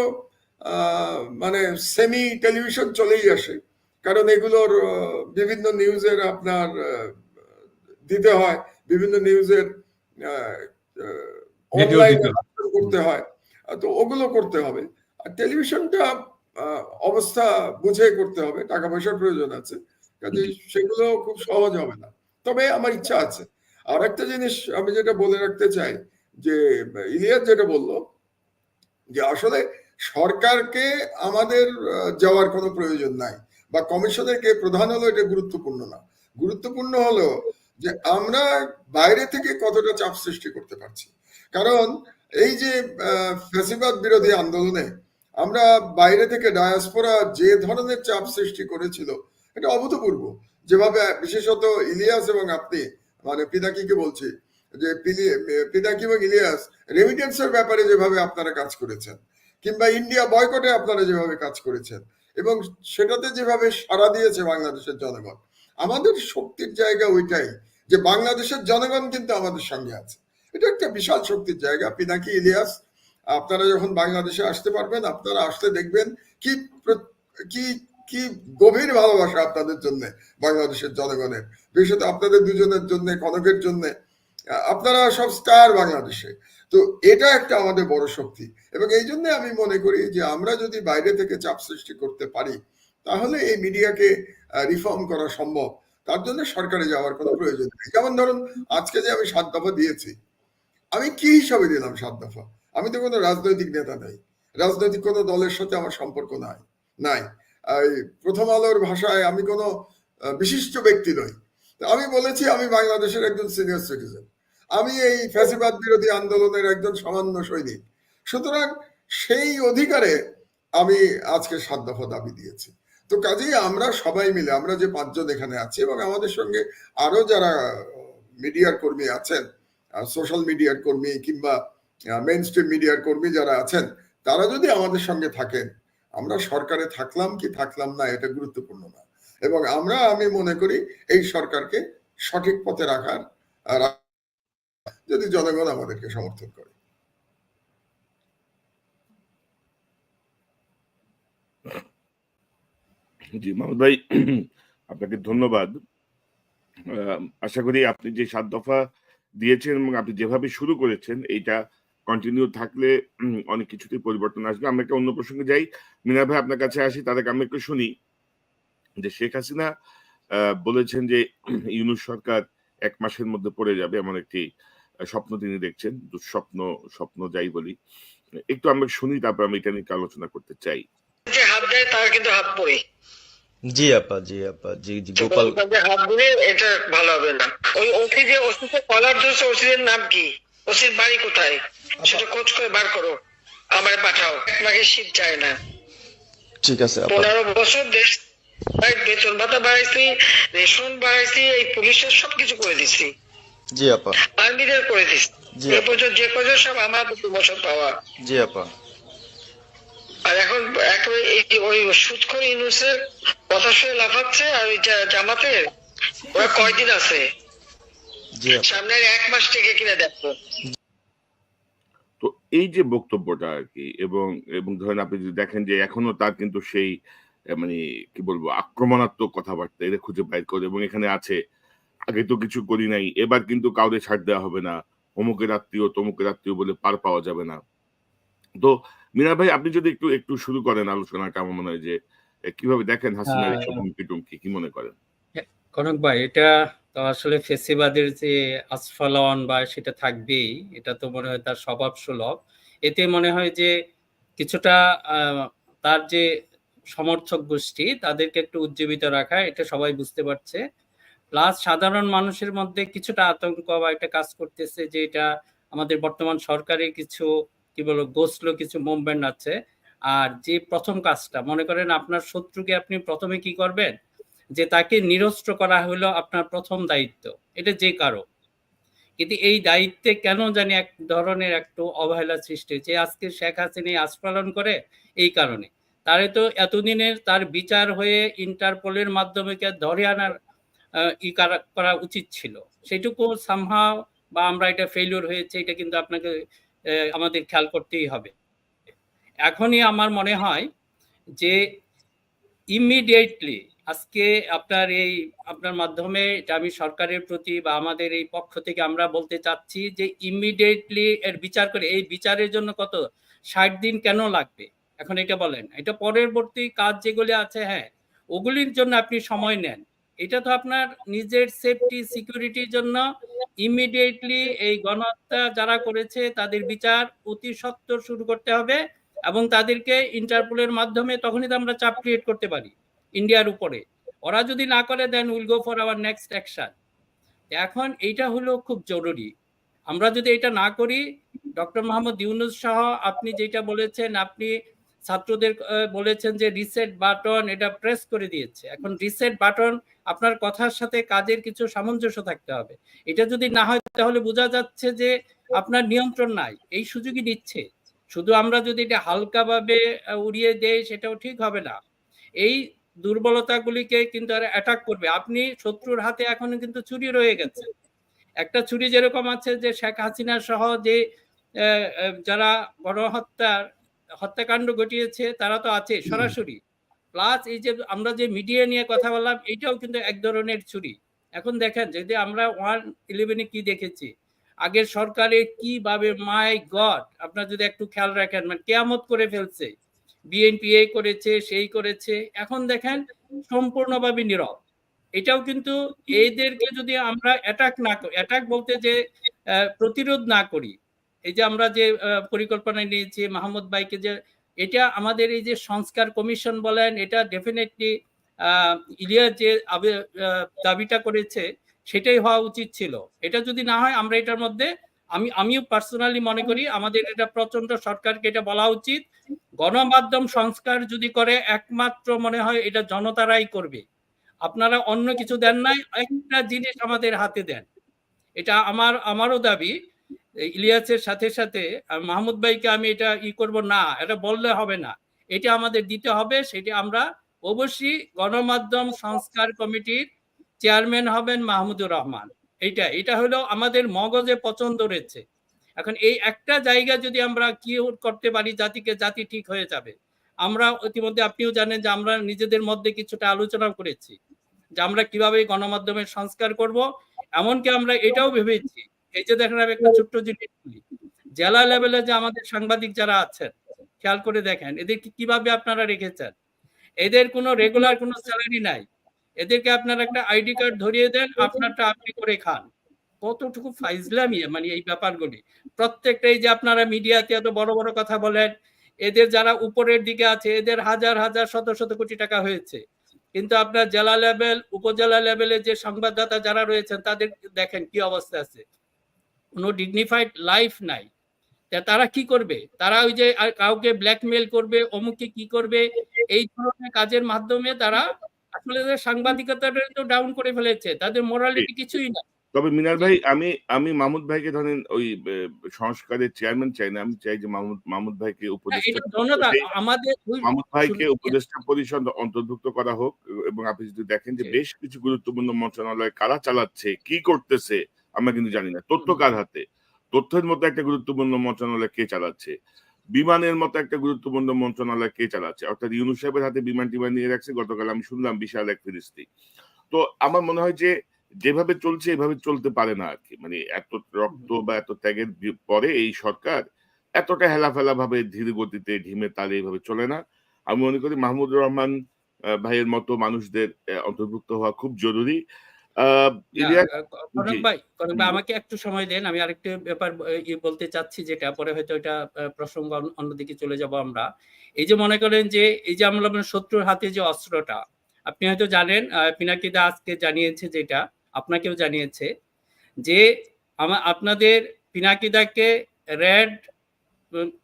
মানে সেমি টেলিভিশন চলেই আসে, কারণ এগুলোর বিভিন্ন নিউজের আপনার দিতে হয়, বিভিন্ন নিউজের অনলাইনে করতে হয়, তো ওগুলো করতে হবে। আর টেলিভিশনটা অবস্থা বুঝে করতে হবে, টাকা পয়সার প্রয়োজন আছে, কাজে সেগুলো খুব সহজ হবে না। তবে আমার ইচ্ছা আছে। আর একটা জিনিস আমি যেটা বলে রাখতে চাই, যে ইলিয়াস যেটা বললো যে আসলে সরকারকে আমাদের যাওয়ার কোনো প্রয়োজন নাই, বা কমিশনের কে প্রধান হলো এটা গুরুত্বপূর্ণ না। গুরুত্বপূর্ণ হলো যে আমরা বাইরে থেকে কতটা চাপ সৃষ্টি করতে পারছি। কারণ এই যে ফ্যাসিবাদ বিরোধী আন্দোলনে আমরা বাইরে থেকে ডায়াসপোরা যে ধরনের চাপ সৃষ্টি করেছিল, এটা অভূতপূর্ব। যেভাবে বিশেষত ইলিয়াস এবং আপনি, মানে পিনাকিকে বলছি, যে পিনাকি এবং ইলিয়াস রেমিটেন্সের ব্যাপারে যেভাবে আপনারা কাজ করেছেন, কিংবা ইন্ডিয়া বয়কটে আপনারা যেভাবে কাজ করেছেন, এবং সেটাতে যেভাবে সাড়া দিয়েছে বাংলাদেশের জনগণ, আমাদের শক্তির জায়গা ওইটাই, যে বাংলাদেশের জনগণ কিন্তু আমাদের সঙ্গে আছে। এটা একটা বিশাল শক্তির জায়গা। পিনাকি, ইলিয়াস, আপনারা যখন বাংলাদেশে আসতে পারবেন, আপনারা আসলে দেখবেন কি কি কি গভীর ভালোবাসা আপনাদের জন্য বাংলাদেশের জনগণের, বিশেষত আপনাদের দুজনের জন্য, কনকের জন্য। আপনারা সব স্টার বাংলাদেশে। তো এটা একটা আমাদের বড় শক্তি, এবং এই জন্য আমি মনে করি যে আমরা যদি বাইরে থেকে চাপ সৃষ্টি করতে পারি, তাহলে এই মিডিয়াকে রিফর্ম করা সম্ভব। তার জন্য সরকারে যাওয়ার কোনো প্রয়োজন নেই। যেমন ধরুন আজকে যে আমি 7 দফা দিয়েছি, আমি কি হিসাবে দিলাম 7 দফা? আমি তো কোনো রাজনৈতিক নেতা নাই, রাজনৈতিক কোনো দলের সাথে আমার সম্পর্ক নাই। প্রথম আলোর ভাষায় আমি কোনো বিশিষ্ট ব্যক্তি নই। আমি বলেছি আমি বাংলাদেশের একজন সিনিয়র সিটিজেন, আমি এই ফ্যাসিবাদ বিরোধী আন্দোলনের একজন সামান্য সৈনিক। সুতরাং সেই অধিকারে আমি আজকে 7 দফা দাবি দিয়েছি। তো কাজেই আমরা সবাই মিলে, আমরা যে 5 জন এখানে আছি, এবং আমাদের সঙ্গে আরো যারা মিডিয়ার কর্মী আছেন, সোশ্যাল মিডিয়ার কর্মী কিংবা মেইন স্ট্রিম মিডিয়ার কর্মী যারা আছেন, তারা যদি আমাদের সঙ্গে থাকেন, আমরা সরকারে থাকলাম কি থাকলাম না এটা গুরুত্বপূর্ণ না। এবং আমি মনে করি এই সরকারকে সঠিক পথে রাখার, যদি জনগণ আমাদেরকে সমর্থন করে। জি মাহমুদ ভাই, আপনাকে ধন্যবাদ। আশা করি আপনি যে 7 দফা দিয়েছেন এবং আপনি যেভাবে শুরু করেছেন, এইটা কন্টিনিউ থাকলে অনেক কিছুতেই পরিবর্তন আসবে। আমরা একটা অন্য প্রসঙ্গে যাই। মিনা ভাই আপনার কাছে আসি, তার আগে আমি একটু শুনি যে শেখ হাসিনা বলেছেন যে ইউনূস সরকার 1 মাসের মধ্যে পড়ে যাবে, এমন একটি স্বপ্ন তিনি দেখছেন। স্বপ্ন যাই বলি, একটু আমরা শুনি, তারপর আমি এটা নিয়ে আলোচনা করতে চাই। যে হাত দেয় তার কিন্তু হাত পড়ে। জি আপা, জি গোপাল, হাত দিলে এটা ভালো হবে না। ওই ওসি যে ওসিকে কলার ধরছে, ওসিদের নাম কি? ওসির বাড়ি কোথায় সেটা খোঁজ করে বার করো, আমার পাঠাও। এক মাসের শীত চায় না। ঠিক আছে আপা। 15 বছর দেশ বেতন ভাতা বাড়াইছি, রেশন বাড়াইছি, এই পুলিশের সবকিছু করে দিছি, জি আপা। আর্মিদের করে দিছি। জি এ আপা। পর্যন্ত যে কজন সব আমার 2 বছর পাওয়া। জি আপা। আর এখন একেবারে ওই সুদখোর ইউনূসের কথা শুনে লাফাচ্ছে। আর ওই জামাতের ওরা কয়দিন আছে, জি আপা। সামনের 1 মাস থেকে কিনা দেখো। তো এই যে বক্তব্যটা আর কি, এবং এবং ধরেন আপনি যদি দেখেন যে এখনো তার কিন্তু সেই মানে কি বলবো আক্রমণাত্মক কথাবার্তা এরা খুঁজে বাইর করে, এবং এখানে আছে আগে তো কিছু করি নাই, এবার কিন্তু কাউকে ছাড় দেওয়া হবে না, অমুকের আত্মীয় তমুকের আত্মীয় বলে পার পাওয়া যাবে না। তো মিনা ভাই, আপনি যদি একটু একটু শুরু করেন আলোচনাটা, আমার মনে হয় যে কিভাবে দেখেন হাসিনার এইসব হুমকি টুমকি, কি মনে করেন? কনক ভাই, এটা তো আসলে ফেসিবাদের যে আস্ফালন বা সেটা থাকবেই, এটা তো মনে হয় তার স্বভাব সুলভ। এতে মনে হয় যে কিছুটা তার যে সমর্থক গোষ্ঠী তাদেরকে একটু উজ্জীবিত রাখা, এটা সবাই বুঝতে পারছে। প্লাস সাধারণ মানুষের মধ্যে কিছুটা আতঙ্ক বা একটা কাজ করতেছে যে এটা আমাদের বর্তমান সরকারের কিছু কি বলবো গোছলো কিছু মুভমেন্ট আছে। আর যে প্রথম কাজটা মনে করেন, আপনার শত্রুকে আপনি প্রথমে কি করবেন, যে তাকে নিরস্ত্র করা হলো আপনার প্রথম দায়িত্ব, এটা যে কারো। কিন্তু এই দায়িত্বে কেন জানি এক ধরনের একটু অবহেলা সৃষ্টি হয়েছে। আজকে শেখ হাসিনা আস্ফালন করে এই কারণে। তারে তো এতদিনের তার বিচার হয়ে ইন্টারপোলের মাধ্যমে ধরে আনার করা উচিত ছিল। সেটুকু সামহাও বা আমরা এটা ফেলিওর হয়েছে, এটা কিন্তু আপনাকে আমাদের খেয়াল করতেই হবে। এখনই আমার মনে হয় যে ইমিডিয়েটলি আজকে আপনার মাধ্যমে এটা আমি সরকারের প্রতি বা আমাদের এই পক্ষ থেকে আমরা বলতে চাচ্ছি যে ইমিডিয়েটলি এর বিচার করে, এই বিচারের জন্য কত 60 দিন কেন লাগবে এখন এটা বলেন। এটা পরবর্তী কাজ যেগুলি আছে, হ্যাঁ ওগুলির জন্য আপনি সময় নেন। এটা তো আপনার নিজের সেফটি সিকিউরিটির জন্য ইমিডিয়েটলি এই গণহত্যা যারা করেছে তাদের বিচার অতি সত্বর শুরু করতে হবে, এবং তাদেরকে ইন্টারপোলের মাধ্যমে তখনই তো আমরা চাপ ক্রিয়েট করতে পারি ইন্ডিয়ার উপরে। ওরা যদি না করে, then will go for our next action. এখন এইটা হলো খুব জরুরি। আমরা যদি এটা না করি, ডক্টর মোহাম্মদ ইউনূস সহ আপনি যেটা বলেছেন, আপনি ছাত্রদের বলেছেন যে রিসেট বাটন, এটা প্রেস করে দিয়েছে। এখন রিসেট বাটন, আপনার কথার সাথে কাজের কিছু সামঞ্জস্য থাকতে হবে। এটা যদি না হয় তাহলে বোঝা যাচ্ছে যে আপনার নিয়ন্ত্রণ নাই, এই সুযোগই নিচ্ছে। শুধু আমরা যদি এটা হালকাভাবে উড়িয়ে দেই সেটাও ঠিক হবে না। এই দুর্বলতাগুলিকে কিন্তু আর অ্যাটাক করবে। আপনি শত্রুর হাতে এখনো কিন্তু ছুরি রয়ে গেছে। একটা ছুরি যেরকম আছে যে শেখ হাসিনা সহ যে যারা হত্যাকাণ্ড ঘটিয়েছে তারা তো আছে সরাসরি। প্লাস এই যে আমরা যে মিডিয়া নিয়ে কথা বললাম, এইটাও কিন্তু এক ধরনের ছুরি। এখন দেখেন, যদি আমরা 1/11 কি দেখেছি, আগের সরকারে কিভাবে, মাই গড, আপনার যদি একটু খেয়াল রাখেন, মানে কেয়ামত করে ফেলছে। বিএনপি এই করেছে, সেই করেছে, এখন দেখেন সম্পূর্ণভাবে নীরব। এটাও কিন্তু এদেরকে যদি আমরা অ্যাটাক বলতে যে প্রতিরোধ না করি, এই যে আমরা যে পরিকল্পনা নিয়েছি মাহমুদ ভাইকে, যে এটা আমাদের এই যে সংস্কার কমিশন বলেন, এটা ডেফিনেটলি ইলিয়াস যে দাবিটা করেছে সেটাই হওয়া উচিত ছিল। এটা যদি না হয়, আমরা এটার মধ্যে আমিও পার্সোনালি মনে করি আমাদের এটা প্রচন্ড সরকারকে এটা বলা উচিত। গণমাধ্যম সংস্কার যদি করে, একমাত্র মনে হয় এটা জনতারাই করবে। আপনারা অন্য কিছু দেন নাই, একটা জিনিস আমাদের হাতে দেন। এটা আমারও দাবি। ইলিয়াসের সাথে সাথে মাহমুদ ভাইকে আমি এটা করব না, এটা বললে হবে না, এটা আমাদের দিতে হবে। সেটা আমরা অবশ্যই গণমাধ্যম সংস্কার কমিটির চেয়ারম্যান হবেন মাহমুদুর রহমান। এটা হলো আমাদের মগজে পছন্দ রয়েছে। এখন এই একটা জায়গা যদি আমরা কি করতে পারি, জাতি ঠিক হয়ে যাবে। আমরা ইতিমধ্যে আপনিও জানেন যে আমরা নিজেদের মধ্যে কিছুটা আলোচনা করেছি যে আমরা কিভাবে গণমাধ্যমের সংস্কার করব। এমনকি আমরা এটাও ভেবেছি, এই যে দেখেন আমি একটা ছোট্ট জিনিস বলি, জেলা লেভেলে যে আমাদের সাংবাদিক যারা আছেন, খেয়াল করে দেখেন এদেরকে কিভাবে আপনারা রেখেছেন। এদের কোনো রেগুলার কোনো স্যালারি নাই। এদেরকে আপনারা একটা আইডি কার্ড ধরিয়ে দেন, আপনারটা আপনি করে খান। কতটুকু ফাইজলামি মানে এই ব্যাপারগুলি। প্রত্যেকটা এই যে আপনারা মিডিয়াতে এত বড় বড় কথা বলেন, এদের যারা উপরের দিকে আছে এদের হাজার হাজার শত শত কোটি টাকা হয়েছে, কিন্তু আপনার জেলা লেভেল উপজেলা লেভেলে যে সংবাদদাতা যারা রয়েছেন তাদের দেখেন কি অবস্থা আছে। কোনো ডিগনিফাইড লাইফ নাই। তা তারা কি করবে? তারা ওই যে কাউকে ব্ল্যাকমেইল করবে, অমুককে কি করবে, এই ধরনের কাজের মাধ্যমে তারা আসলে সাংবাদিকতাটা তো ডাউন করে ফেলেছে। তাদের মোরালিটি কিছুই না। তবে মিনার জি, ভাই, আমি মাহমুদ ভাইকে ধরেন ওই সংস্কারের চেয়ারম্যান চাই না। আমি চাই যে মাহমুদ ভাইকে না উপদেষ্টা এটা জনতা পরিষদে, আমাদের ওই মাহমুদ ভাইকে শুনুন উপদেষ্টা পরিষদ অন্তর্ভুক্ত করা হোক। এবং আপনি যদি দেখেন যে জি, বেশ কিছু গুরুত্বপূর্ণ মন্ত্রণালয় কারা চালাচ্ছে, কি করতেছে আমরা কিন্তু জানি না। তথ্য হুম, কার হাতে? তথ্যের মতো একটা গুরুত্বপূর্ণ মন্ত্রণালয় কে চালাচ্ছে? বিমানের মতো একটা গুরুত্বপূর্ণ মন্ত্রণালয় কে চালাচ্ছে? অর্থাৎ ইউনূস সাহেবের হাতে বিমান-টিমান নিয়ে রাখছে। গতকাল আমি শুনলাম বিশাল এক ফিরিস্তি। তো আমার মনে হয় যে যেভাবে চলছে এভাবে চলতে পারে না আরকি। মানে এত রক্ত হুম, বা এত ত্যাগের পরে এই সরকার এতটা হেলাফেলা ভাবে ধীর গতিতে ঢিমে তালে এভাবে চলে না। আমি মনে করি মাহমুদুর রহমান ভাইয়ের মতো মানুষদের অন্তর্ভুক্ত হওয়া খুব জরুরি। আ না ইলিয়াস, জি, কনক ভাই হুম, আমাকে একটু সময় দেন। আমি আরেকটু ব্যাপার বলতে চাচ্ছি যেটা পরে হয়তো এটা প্রসঙ্গ অন্যদিকে চলে যাব আমরা। এই যে মনে করেন যে এই যে আমরা বললাম শত্রুর হাতে যে অস্ত্রটা, আপনি হয়তো জানেন পিনাকিদা আজকে জানিয়েছে যেটা, আপনাকেও জানিয়েছে যে আপনাদের পিনাকিদাকে রেড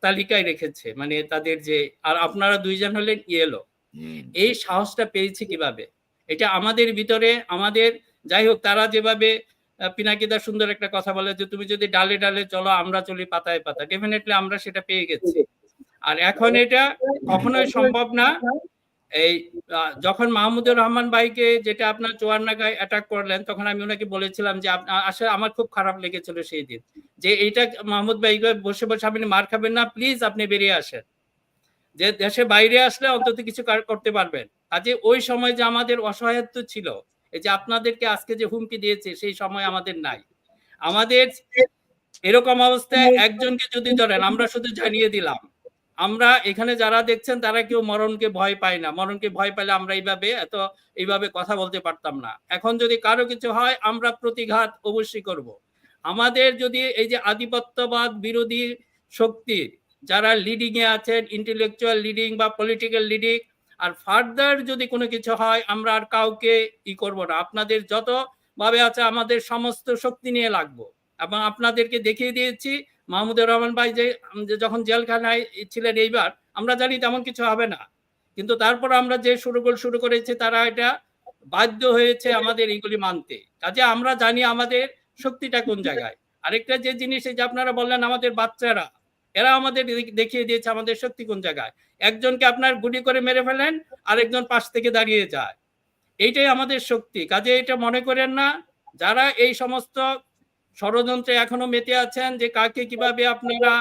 তালিকায় রেখেছে। মানে তাদের যে আর আপনারা ২ জন হলেন ইয়েলো। হুম, এই সাহসটা পেয়েছে কিভাবে? এটা আমাদের ভিতরে আমাদের যাই হোক তারা যেভাবে পিনাকিদা সুন্দর একটা কথা বলে যে, "তুমি যদি ডালে, ডালে চলো আমরা চলি পাতায়, পাতায়।" ডেফিনিটলি আমরা সেটা পেয়ে গেছি। আর এখন এটা কখনোই সম্ভব না। এই যখন মাহমুদুর রহমান ভাইকে যেটা আপনার চুয়ান্নাগায় অ্যাটাক করলেন, তখন আমি উনাকে বলেছিলাম যে, আসলে আমার খুব খারাপ লেগেছিল সেইদিন। যে এইটা মাহমুদ ভাই বসে, বসে আপনি মার খাবেন না। প্লিজ আপনি বেরিয়ে আসেন। যে দেশের বাইরে আসলে অন্তত কিছু করতে পারবেন। কাজে ওই সময় যে আমাদের অসহায়ত্ব ছিল, এই যে আপনাদেরকে আজকে যে হুমকি দিয়েছে সেই সময় আমাদের নাই। আমাদের এরকম অবস্থায় একজনকে যদি ধরেন আমরা শুধু জানিয়ে দিলাম। আমরা এখানে যারা দেখছেন তারা কেউ মরণকে ভয় পায় না। মরণকে ভয় পেলে আমরা এইভাবে কথা বলতে পারতাম না। এখন যদি কারো কিছু হয় আমরা প্রতিঘাত অবশ্যই করব। আমাদের যদি এই যে আধিপত্যবাদ বিরোধী শক্তি যারা লিডিং এ আছেন, ইন্টেলেকচুয়াল লিডিং বা পলিটিক্যাল লিডিং আর ফার্দার যদি কোনো কিছু হয় আমরা আর কাউকে করব না। আপনাদের যত ভাবে আছে আমাদের সমস্ত শক্তি নিয়ে লাগবো। এবং আপনাদেরকে দেখিয়ে দিয়েছি মাহমুদুর রহমান ভাই যে যখন জেলখানায় ছিলেন এইবার আমরা জানি তেমন কিছু হবে না। কিন্তু তারপর আমরা যে শুরু করেছি তারা এটা বাধ্য হয়েছে আমাদের এইগুলি মানতে। কাজে আমরা জানি আমাদের শক্তিটা কোন জায়গায়। আরেকটা যে জিনিস এই যে আপনারা বললেন আমাদের বাচ্চারা এরা আমাদের দেখিয়ে দিয়েছে আমাদের শক্তি কোন জায়গায়। একজনকে আপনার গুলি করে মেরে ফেলেন আরেকজন পাশ থেকে দাঁড়িয়ে যায়। এইটাই আমাদের শক্তি। কাজে এটা মনে করেন না যারা এই সমস্ত ষড়যন্ত্রে এখনো মেতে আছেন যে কাকে কিভাবে আপনারা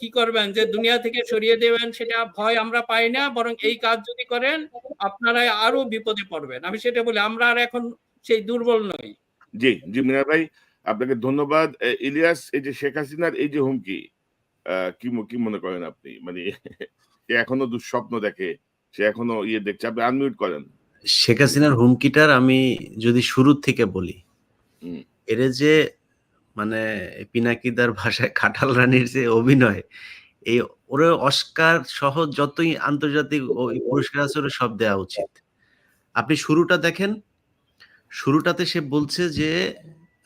কি করবেন যে দুনিয়া থেকে সরিয়ে দেবেন সেটা ভয় আমরা পাই না, বরং এই কাজ যদি করেন আপনারা আরো বিপদে পড়বেন। আমি সেটা বলি আমরা আর এখন সেই দুর্বল নই। জি, জি, মিনার ভাই, আপনাকে ধন্যবাদ। ইলিয়াস, এই যে শেখ হাসিনার এই যে হুমকি, কি মনে করেন আপনি? মানে সে এখনো দুঃস্বপ্ন দেখে, সে এখনো দেখছে। আপনি আনমিউট করেন। শেখ হাসিনার হুমকিটার আমি যদি শুরুর থেকে বলি, হুম, এর যে মানে পিনাকিদার ভাষায় খাটাল রানীর যে অভিনয়, এই ওরে অস্কার সহ যতই আন্তর্জাতিক পুরস্কার আছে ওরে সব দেওয়া উচিত। আপনি শুরুটা দেখেন, শুরুটাতে সে বলছে যে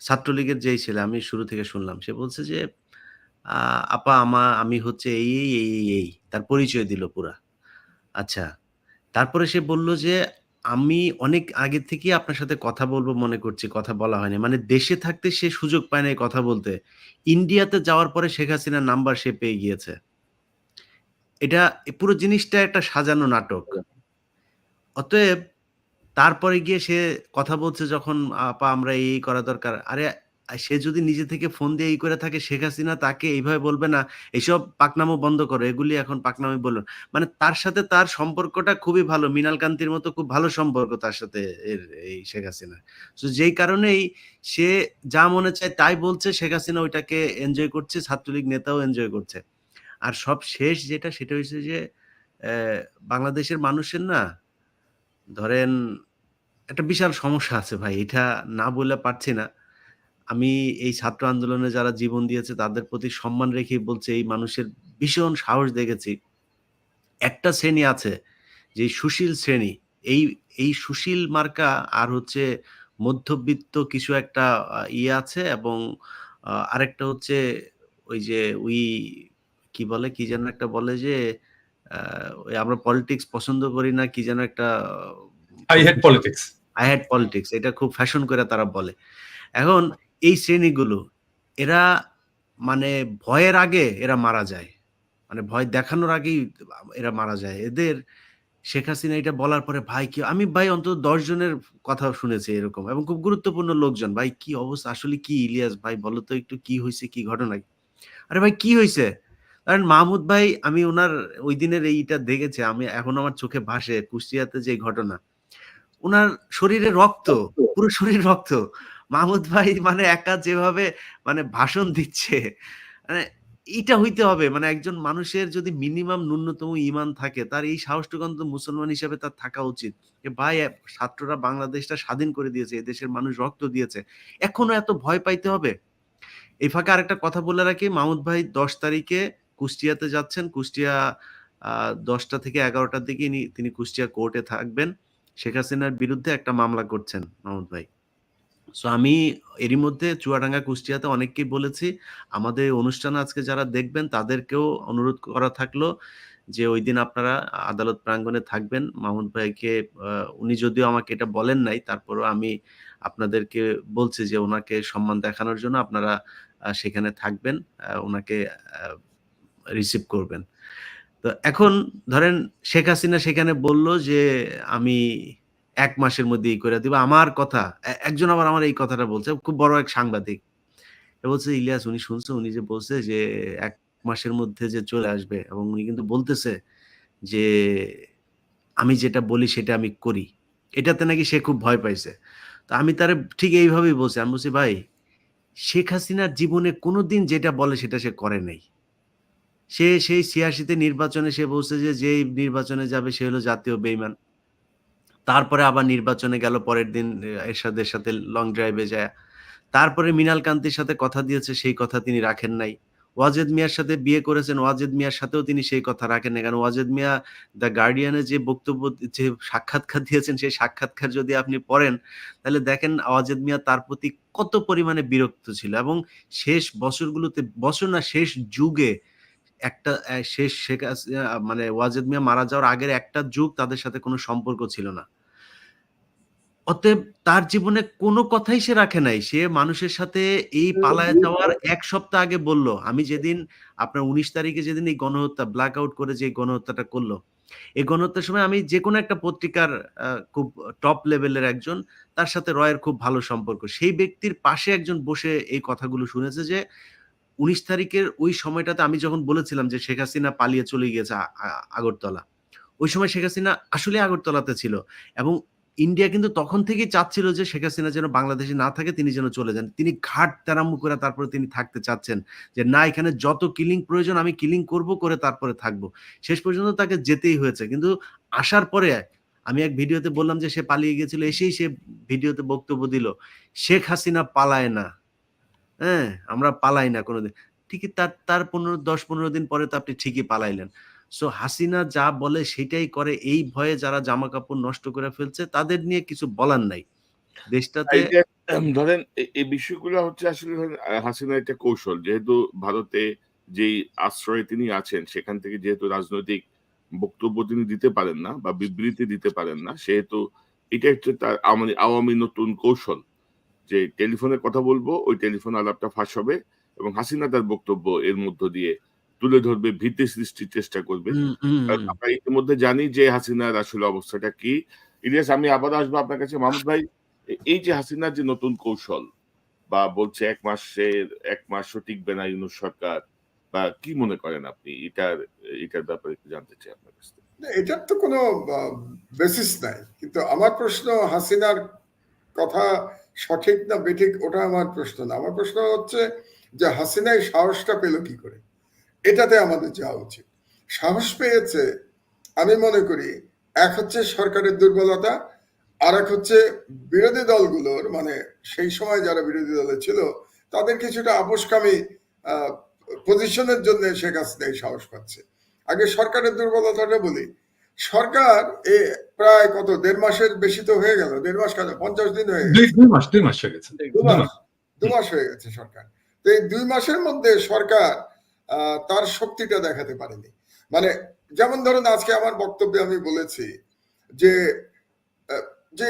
ছাত্রলীগের যেই ছেলে আমি শুরু থেকে শুনলাম। সে বলছে যে, আপা আমি হচ্ছে এই। তার পরিচয় দিল পুরা। আচ্ছা। তারপরে সে বলল যে, "আমি অনেক আগে থেকেই আপনার সাথে কথা বলব মনে করছি, কথা বলা হয়নি।" মানে দেশে থাকতে সে সুযোগ পায় নাই কথা বলতে। ইন্ডিয়াতে যাওয়ার পরে শেখ হাসিনার নাম্বার সে পেয়ে গিয়েছে। এটা পুরো জিনিসটা একটা সাজানো নাটক। অতএব তারপরে গিয়ে সে কথা বলছে যখন, "আপা আমরা এই করা দরকার।" আরে সে যদি নিজে থেকে ফোন দিয়ে করে থাকে শেখ হাসিনা তাকে এইভাবে বলবে না, "এসব পাকনামো বন্ধ করো। এগুলি এখন পাকনামি বললো।" মানে তার সাথে তার সম্পর্কটা খুবই ভালো। মৃণাল কান্তির মতো খুব ভালো সম্পর্ক তার সাথে এই শেখ হাসিনার। সো যেই কারণেই সে যা মনে চায় তাই বলছে, শেখ হাসিনা ওইটাকে এনজয় করছে, ছাত্রলীগ নেতাও এনজয় করছে। আর সবশেষ যেটা সেটা হইছে যে, বাংলাদেশের মানুষের না ধরেন একটা বিশাল সমস্যা আছে ভাই। এটা না বললে পারছি না। আমি এই ছাত্র আন্দোলনে যারা জীবন দিয়েছে তাদের প্রতি সম্মান রেখেই বলছি এই মানুষের ভীষণ সাহস দেখেছি। একটা শ্রেণী আছে যে সুশীল শ্রেণী। এই এই সুশীল মার্কা আর হচ্ছে মধ্যবিত্ত কিছু একটা আছে এবং আরেকটা হচ্ছে ওই যে ওই কি বলে, কি যেন একটা বলে যে ওই আমরা পলিটিক্স পছন্দ করি না, কি যেন একটা I hate politics. I had politics, এটা খুব ফ্যাশন করে তারা বলে। এখন এই শ্রেণীগুলো এরা মানে ভয়ের আগে এরা মারা যায়, মানে ভয় দেখানোর আগেই এরা মারা যায়। এদের শেখ হাসিনা এটা বলার পরে ভাই কি, আমি ভাই অন্তত 10 জনের কথা শুনেছি এরকম, এবং খুব গুরুত্বপূর্ণ লোকজন, ভাই কি অবস্থা আসলে কি ইলিয়াস ভাই বলো তো একটু কি হয়েছে, কি ঘটনা? আরে ভাই কি হয়েছে? কারণ মাহমুদ ভাই, আমি ওনার ওই দিনের এইটা দেখেছি, আমি এখন আমার চোখে ভাসে কুষ্টিয়াতে যে ঘটনা, উনার শরীরে রক্ত, পুরো শরীর রক্ত। মাহমুদ ভাই মানে একা যেভাবে মানে ভাষণ দিচ্ছে, মানে এটা হইতে হবে, মানে একজন মানুষের যদি মিনিমাম ন্যূনতম ঈমান থাকে, তার এই সাহসটুকু অন্তত মুসলমান হিসেবে তার থাকা উচিত। যে ভাই ছাত্ররা বাংলাদেশটা স্বাধীন করে দিয়েছে, এদেশের মানুষ রক্ত দিয়েছে, এখনো এত ভয় পাইতে হবে? এই ফাঁকে আরেকটা কথা বলে রাখি, মাহমুদ ভাই 10 তারিখে কুষ্টিয়াতে যাচ্ছেন। কুষ্টিয়া 10টা থেকে 11টার দিকে তিনি কুষ্টিয়া কোর্টে থাকবেন। শেখ হাসিনার বিরুদ্ধে একটা মামলা করছেন মাহমুদ ভাই। সো আমি এরই মধ্যে চুয়াডাঙ্গা, কুষ্টিয়াতে অনেককেই বলেছি, আমাদের অনুষ্ঠান আজকে যারা দেখবেন তাদেরকেও অনুরোধ করা থাকলো যে ওই দিন আপনারা আদালত প্রাঙ্গণে থাকবেন। মাহমুদ ভাইকে উনি যদিও আমাকে এটা বলেন নাই, তারপরও আমি আপনাদেরকে বলছি যে ওনাকে সম্মান দেখানোর জন্য আপনারা সেখানে থাকবেন, ওনাকে রিসিভ করবেন। তো এখন ধরেন শেখ হাসিনা সেখানে বলল যে আমি 1 মাসের মধ্যে ই করে দিব। আমার কথা একজন আবার আমার এই কথাটা বলছে, খুব বড় এক সাংবাদিক। বলছে ইলিয়াস, উনি শুনছে, উনি যে বলছে যে 1 মাসের মধ্যে যে চলে আসবে, এবং উনি কিন্তু বলতেছে যে আমি যেটা বলি সেটা আমি করি। এটাতে নাকি সে খুব ভয় পাইছে। তো আমি তারে ঠিক এইভাবেই বলছি। আমি বলছি ভাই, শেখ হাসিনার জীবনে কোনোদিন যেটা বলে সেটা সে করে নাই। সে সেই ৮৬ তে নির্বাচনে সে বলছে যে যেই নির্বাচনে যাবে সে হলো জাতীয় বেঈমান। তারপরে আবার নির্বাচনে গেল, পরের দিন এরশাদের সাথে লং ড্রাইভে যায়। তারপরে মিনাল কান্তির সাথে কথা দিয়েছে, সেই কথা তিনি রাখেন নাই। ওয়াজেদ মিয়ার সাথে বিয়ে করেছেন, ওয়াজেদ মিয়ার সাথেও তিনি সেই কথা রাখেন নাই। কারণ ওয়াজেদ মিয়া দ্য গার্ডিয়ানে যে বক্তব্য, যে সাক্ষাৎকার দিয়েছেন, সেই সাক্ষাৎকার যদি আপনি পড়েন তাহলে দেখেন ওয়াজেদ মিয়া তার প্রতি কত পরিমাণে বিরক্ত ছিল, এবং শেষ বছরগুলোতে, বছর না শেষ যুগে একটা শেষ শেখ হাসিনা মানে ওয়াজেদ মিয়া মারা যাওয়ার আগের একটা যুগ তাদের সাথে কোনো সম্পর্ক ছিল না। অতএব তার জীবনে কোনো কথাই সে রাখে নাই। সে মানুষের সাথে এই পালায়ে যাওয়ার ১ সপ্তাহ আগে বলল, আমি যেদিন আপনার ১৯ তারিখে যেদিন এই গণহত্যা ব্ল্যাক আউট করে যে গণহত্যাটা করলো, এই গণহত্যার সময় আমি যেকোনো একটা পত্রিকার খুব টপ লেভেলের একজন, তার সাথে রয়ের খুব ভালো সম্পর্ক। সেই ব্যক্তির পাশে একজন বসে এই কথাগুলো শুনেছে যে ১৯ তারিখের ওই সময়টাতে আমি যখন বলেছিলাম যে শেখ হাসিনা পালিয়ে চলে গিয়েছে আগরতলা, ওই সময় শেখ হাসিনা আসলে আগরতলাতে ছিল, এবং ইন্ডিয়া কিন্তু তখন থেকেই চাচ্ছিল যে শেখ হাসিনা যেন বাংলাদেশে না থাকে, তিনি যেন চলে যান। তিনি ঘাট তেরাম্মু করে তারপরে তিনি থাকতে চাচ্ছেন যে না, এখানে যত কিলিং প্রয়োজন আমি কিলিং করব, করে তারপরে থাকবো। শেষ পর্যন্ত তাকে যেতেই হয়েছে। কিন্তু আসার পরে আমি এক ভিডিওতে বললাম যে সে পালিয়ে গিয়েছিল, এসেই সে ভিডিওতে বক্তব্য দিল শেখ হাসিনা পালায় না, হ্যাঁ আমরা পালাই না কোনোদিন। ঠিকই তার 10-15 দিন পরে তো আপনি ঠিকই পালাইলেন। সো হাসিনা যা বলে সেটাই করে, এই ভয়ে যারা জামা কাপড় নষ্ট করে ফেলছে তাদের নিয়ে কিছু বলার নাই দেশটাতে। এই যে ধরেন এই বিষয়গুলো হচ্ছে আসলে ধরেন হাসিনার একটা কৌশল, যেহেতু ভারতে যেই আশ্রয়ে তিনি আছেন সেখান থেকে যেহেতু রাজনৈতিক বক্তব্য তিনি দিতে পারেন না বা বিবৃতি দিতে পারেন না, সেহেতু এটা হচ্ছে তার আওয়ামী নতুন কৌশল, যে টেলিফোনে কথা বলবো, ওই টেলিফোন আলাপটা ফাঁস হবে এবং হাসিনা তার বক্তব্য এর মধ্য দিয়ে তুলে ধরবে, ভীতি সৃষ্টির চেষ্টা করবে। কারণ আমরা ইতিমধ্যে জানি যে হাসিনার আসলে অবস্থাটা কি। ইলিয়াস, আমি আবার আসবো আপনার কাছে। মাহমুদ ভাই, এই যে হাসিনার যে নতুন কৌশল বা বলছে 1 মাসও টিকবে না ইউনূস সরকার, বা কি মনে করেন আপনি এটার ব্যাপারে একটু জানতে চাই আপনার কাছ থেকে। এটার তো কোনো বেসিস নাই, কিন্তু আমার প্রশ্ন হাসিনার কথা সঠিক না বেঠিক ওটা আমার প্রশ্ন না। আমার প্রশ্ন হচ্ছে যে হাসিনা এই সাহসটা পেল কি করে, এটাতে আমাদের যাওয়া উচিত। সাহস পেয়েছে আমি মনে করি, এক হচ্ছে সরকারের দুর্বলতা, আর এক হচ্ছে বিরোধী দলগুলোর, মানে সেই সময় যারা বিরোধী দলে ছিল তাদের কিছুটা আপোষকামী পজিশনের জন্য শেখ হাসিনা এই সাহস পাচ্ছে। আগে সরকারের দুর্বলতাটা বলি। সরকার প্রায় কত 1.5 মাসের বেশি তো হয়ে গেল, 1.5 মাস কেন 50 দিন হয়ে গেছে, 2 মাস হয়ে গেছে। 2 মাস হয়ে গেছে সরকার। তো এই 2 মাসের মধ্যে সরকার তার শক্তিটা দেখাতে পারেনি। মানে যেমন ধরুন আজকে আমার বক্তব্যে আমি বলেছি যে যে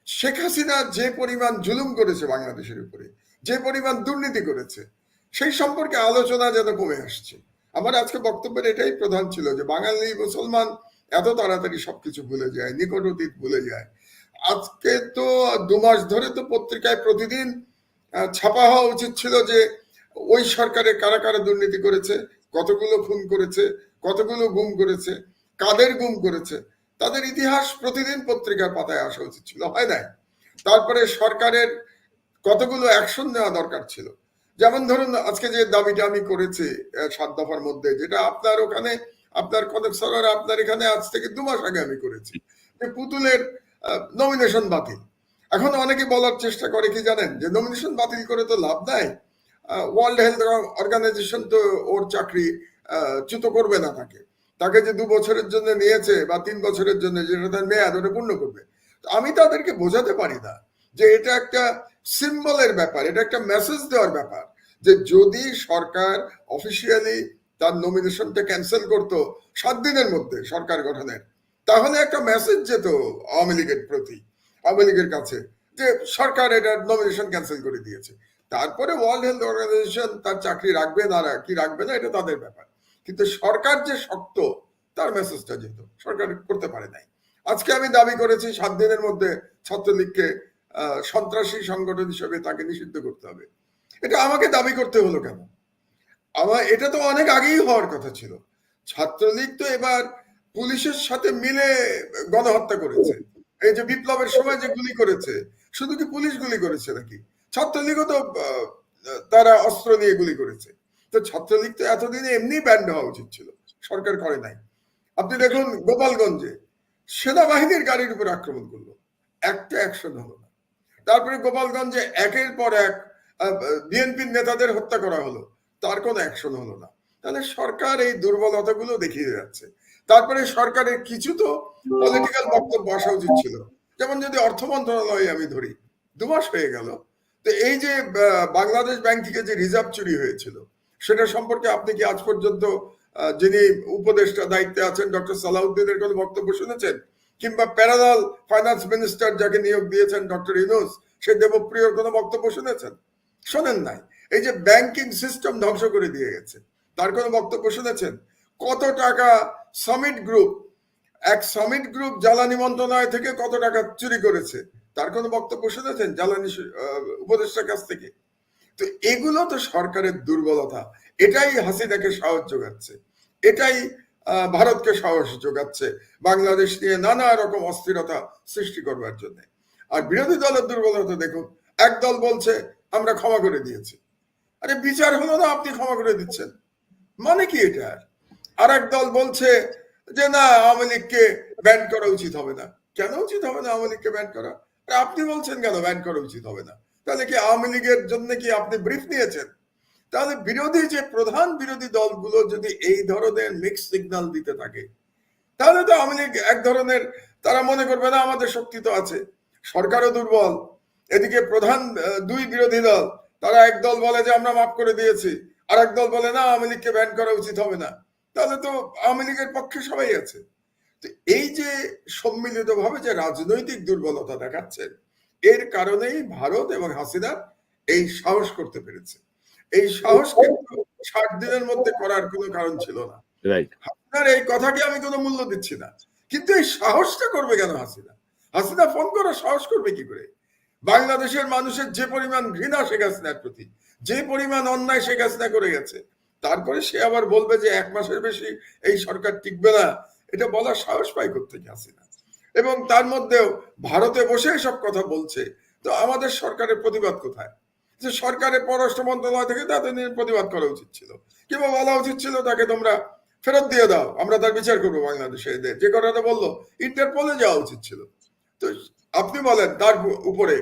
শেখ হাসিনা যে পরিমাণ জুলুম করেছে বাংলাদেশের উপরে, যে পরিমাণ দুর্নীতি করেছে, সেই সম্পর্কে আলোচনা যেন কমে আসছে। আমার আজকে বক্তব্যের এটাই প্রধান ছিল যে বাঙালি মুসলমান এত তাড়াতাড়ি সবকিছু ভুলে যায়, নিকট অতীত ভুলে যায়। আজকে তো 2 মাস ধরে তো পত্রিকায় প্রতিদিন ছাপা হওয়া উচিত ছিল যে ওই সরকারে কারা কারা দুর্নীতি করেছে, কতগুলো খুন করেছে, কতগুলো গুম করেছে, কাদের গুম করেছে, তাদের ইতিহাস প্রতিদিন পত্রিকার পাতায় আসা উচিত ছিল, হয় নাই। তারপরে সরকারের কতগুলো অ্যাকশন নেওয়া দরকার ছিল। যেমন ধরুন আজকে যে দাবিটা আমি করেছি 7 দফার মধ্যে, যেটা আপনার ওখানে আপনার কনক সরকার আপনার এখানে আজ থেকে 2 মাস আগে আমি করেছি, যে পুতুলের নমিনেশন বাতিল। এখন অনেকে বলার চেষ্টা করে কি জানেন, যে নমিনেশন বাতিল করে তো লাভ নাই, ওয়ার্ল্ড হেলথ অর্গানাইজেশন তো ওর চাকরি চ্যুত করবে না, তাকে যে 2 বছরের জন্য নিয়েছে বা 3 বছরের জন্য, যেটা তার মেয়াদ, ওটা পূর্ণ করবে। আমি তাদেরকে বোঝাতে পারি না যে এটা একটা সিম্বলের ব্যাপার, এটা একটা মেসেজ দেওয়ার ব্যাপার, যে যদি সরকার অফিসিয়ালি তার নমিনেশনটা ক্যান্সেল করতো 7 দিনের মধ্যে সরকার গঠনের, তাহলে একটা মেসেজ যেত আওয়ামী লীগের প্রতি, আওয়ামী লীগের কাছে, যে সরকার এটা নমিনেশন ক্যান্সেল করে দিয়েছে। তারপরে ওয়ার্ল্ড হেলথ অর্গানাইজেশন তার চাকরি রাখবে না কি রাখবে না, এটা তাদের ব্যাপার। কিন্তু সরকার যে শক্ত, তার মেসেজটা যেত, সরকার করতে পারে নাই। আজকে আমি দাবি করেছি 7 দিনের মধ্যে ছাত্রলীগকে সন্ত্রাসী সংগঠন হিসেবে তাকে নিষিদ্ধ করতে হবে। এটা আমাকে দাবি করতে হলো কেন? এটা তো অনেক আগেই হওয়ার কথা ছিল। ছাত্রলীগ তো এবার পুলিশের সাথে মিলে গণহত্যা করেছে। এই যে বিপ্লবের সময় যে গুলি করেছে, শুধু কি পুলিশ গুলি করেছে নাকি? ছাত্রলীগও তো তারা অস্ত্র নিয়ে গুলি করেছে। তো ছাত্রলীগ তো এতদিনে এমনি ব্যান্ড হওয়া উচিত ছিল, সরকার করে নাই। আপনি দেখুন গোপালগঞ্জে সেনাবাহিনীর গাড়ির উপর আক্রমণ করলো, একটা অ্যাকশন হলো না। তারপরে গোপালগঞ্জে একের পর এক বিএনপির নেতাদের হত্যা করা হলো, তার কোনো অ্যাকশন হলো না। তাহলে সরকার এই দুর্বলতাগুলো দেখিয়ে যাচ্ছে। তারপরে সরকারের কিছু তো পলিটিক্যাল বক্তব্য আসা উচিত ছিল। যেমন যদি অর্থ মন্ত্রণালয়ে আমি ধরি, 2 মাস হয়ে গেল, তো এই যে বাংলাদেশ ব্যাংক থেকে যে রিজার্ভ চুরি হয়েছিল, সেটা সম্পর্কে আপনি কি আজ পর্যন্ত যিনি উপদেষ্টা দায়িত্বে আছেন ডক্টর সালাউদ্দিনের কোনো বক্তব্য শুনেছেন? কিংবা প্যারালাল ফাইন্যান্স মিনিস্টার যাকে নিয়োগ দিয়েছেন ডক্টর ইউনূস, সে দেবপ্রিয়র কোনো বক্তব্য শুনেছেন? শোনেন নাই। এই যে ব্যাংকিং সিস্টেম ধ্বংস করে দিয়ে গেছে, তার কোনো বক্তব্য শুনেছেন? কত টাকা সামিট গ্রুপ, এক সামিট গ্রুপ জ্বালানি মন্ত্রণালয় থেকে কত টাকা চুরি করেছে, তার কোনো বক্তব্য শুনেছেন জ্বালানি উপদেষ্টার কাছ থেকে? তো এগুলো তো সরকারের দুর্বলতা। এটাই হাসিনাকে সাহস যোগাচ্ছে, এটাই ভারতকে সাহস যোগাচ্ছে বাংলাদেশ নিয়ে নানা রকম অস্থিরতা সৃষ্টি করবার জন্য। আর বিরোধী দলের দুর্বলতা দেখুন, এক দল বলছে আমরা ক্ষমা করে দিয়েছি। আরে বিচার হলো না, আপনি ক্ষমা করে দিচ্ছেন, মানে কি এটা? আর এক দল বলছে যে না, আওয়ামী লীগকে ব্যান করা উচিত হবে না। কেন উচিত হবে না আওয়ামী লীগকে ব্যান করা? আপনি বলছেন কেন ব্যান করা উচিত হবে না? তাহলে কি আওয়ামী লীগের জন্য কি আপনি ব্রিফ নিয়েছেন? তাহলে বিরোধী যে প্রধান বিরোধী দলগুলো যদি এই ধরনের মিক্স সিগন্যাল দিতে থাকে, তাহলে তো আওয়ামী লীগ এক ধরনের, তারা মনে করবে না আমাদের শক্তি তো আছে, সরকারও দুর্বল। এদিকে প্রধান 2 বিরোধী দল, তারা এক দল বলে যে আমরা মাফ করে দিয়েছি, আর এক দল বলে না আওয়ামী লীগকে ব্যান করা উচিত হবে না। তাহলে তো আওয়ামী লীগের পক্ষে সবাই আছে। তো এই যে সম্মিলিতভাবে যে রাজনৈতিক দুর্বলতা দেখাচ্ছেন, এর কারণেই ভারত এবং হাসিনা এই সাহস করতে পেরেছে। এই সাহস কিন্তু 60 দিনের মধ্যে করার কোনো কারণ ছিল না। হাসিনার এই কথাকে আমি কোনো মূল্য দিচ্ছি না, কিন্তু এই সাহসটা করবে কেন হাসিনা? হাসিনা ফোন করার সাহস করবে কি করে? বাংলাদেশের মানুষের যে পরিমাণ ঘৃণা শেখ হাসিনার প্রতি, যে পরিমাণ অন্যায় শেখ হাসিনা করে গেছে, তারপরে সে আবার বলবে যে 1 মাসের বেশি এই সরকার টিকবে না, এটা বলার সাহস পায় কোত্থেকে হাসিনা? এবং তার মধ্যেও ভারতে বসে সব কথা বলছে। তো আমাদের সরকারের প্রতিবাদ কোথায়? যে সরকারের পররাষ্ট্র মন্ত্রণালয় থেকে তাদের নিয়ে প্রতিবাদ করা উচিত ছিল, কিংবা বলা উচিত ছিল তাকে তোমরা ফেরত দিয়ে দাও, আমরা তার বিচার করবো বাংলাদেশে। যে কথাটা বললো, ইন্টারপোলে যাওয়া উচিত ছিল। তো আপনি বলেন, তার উপরে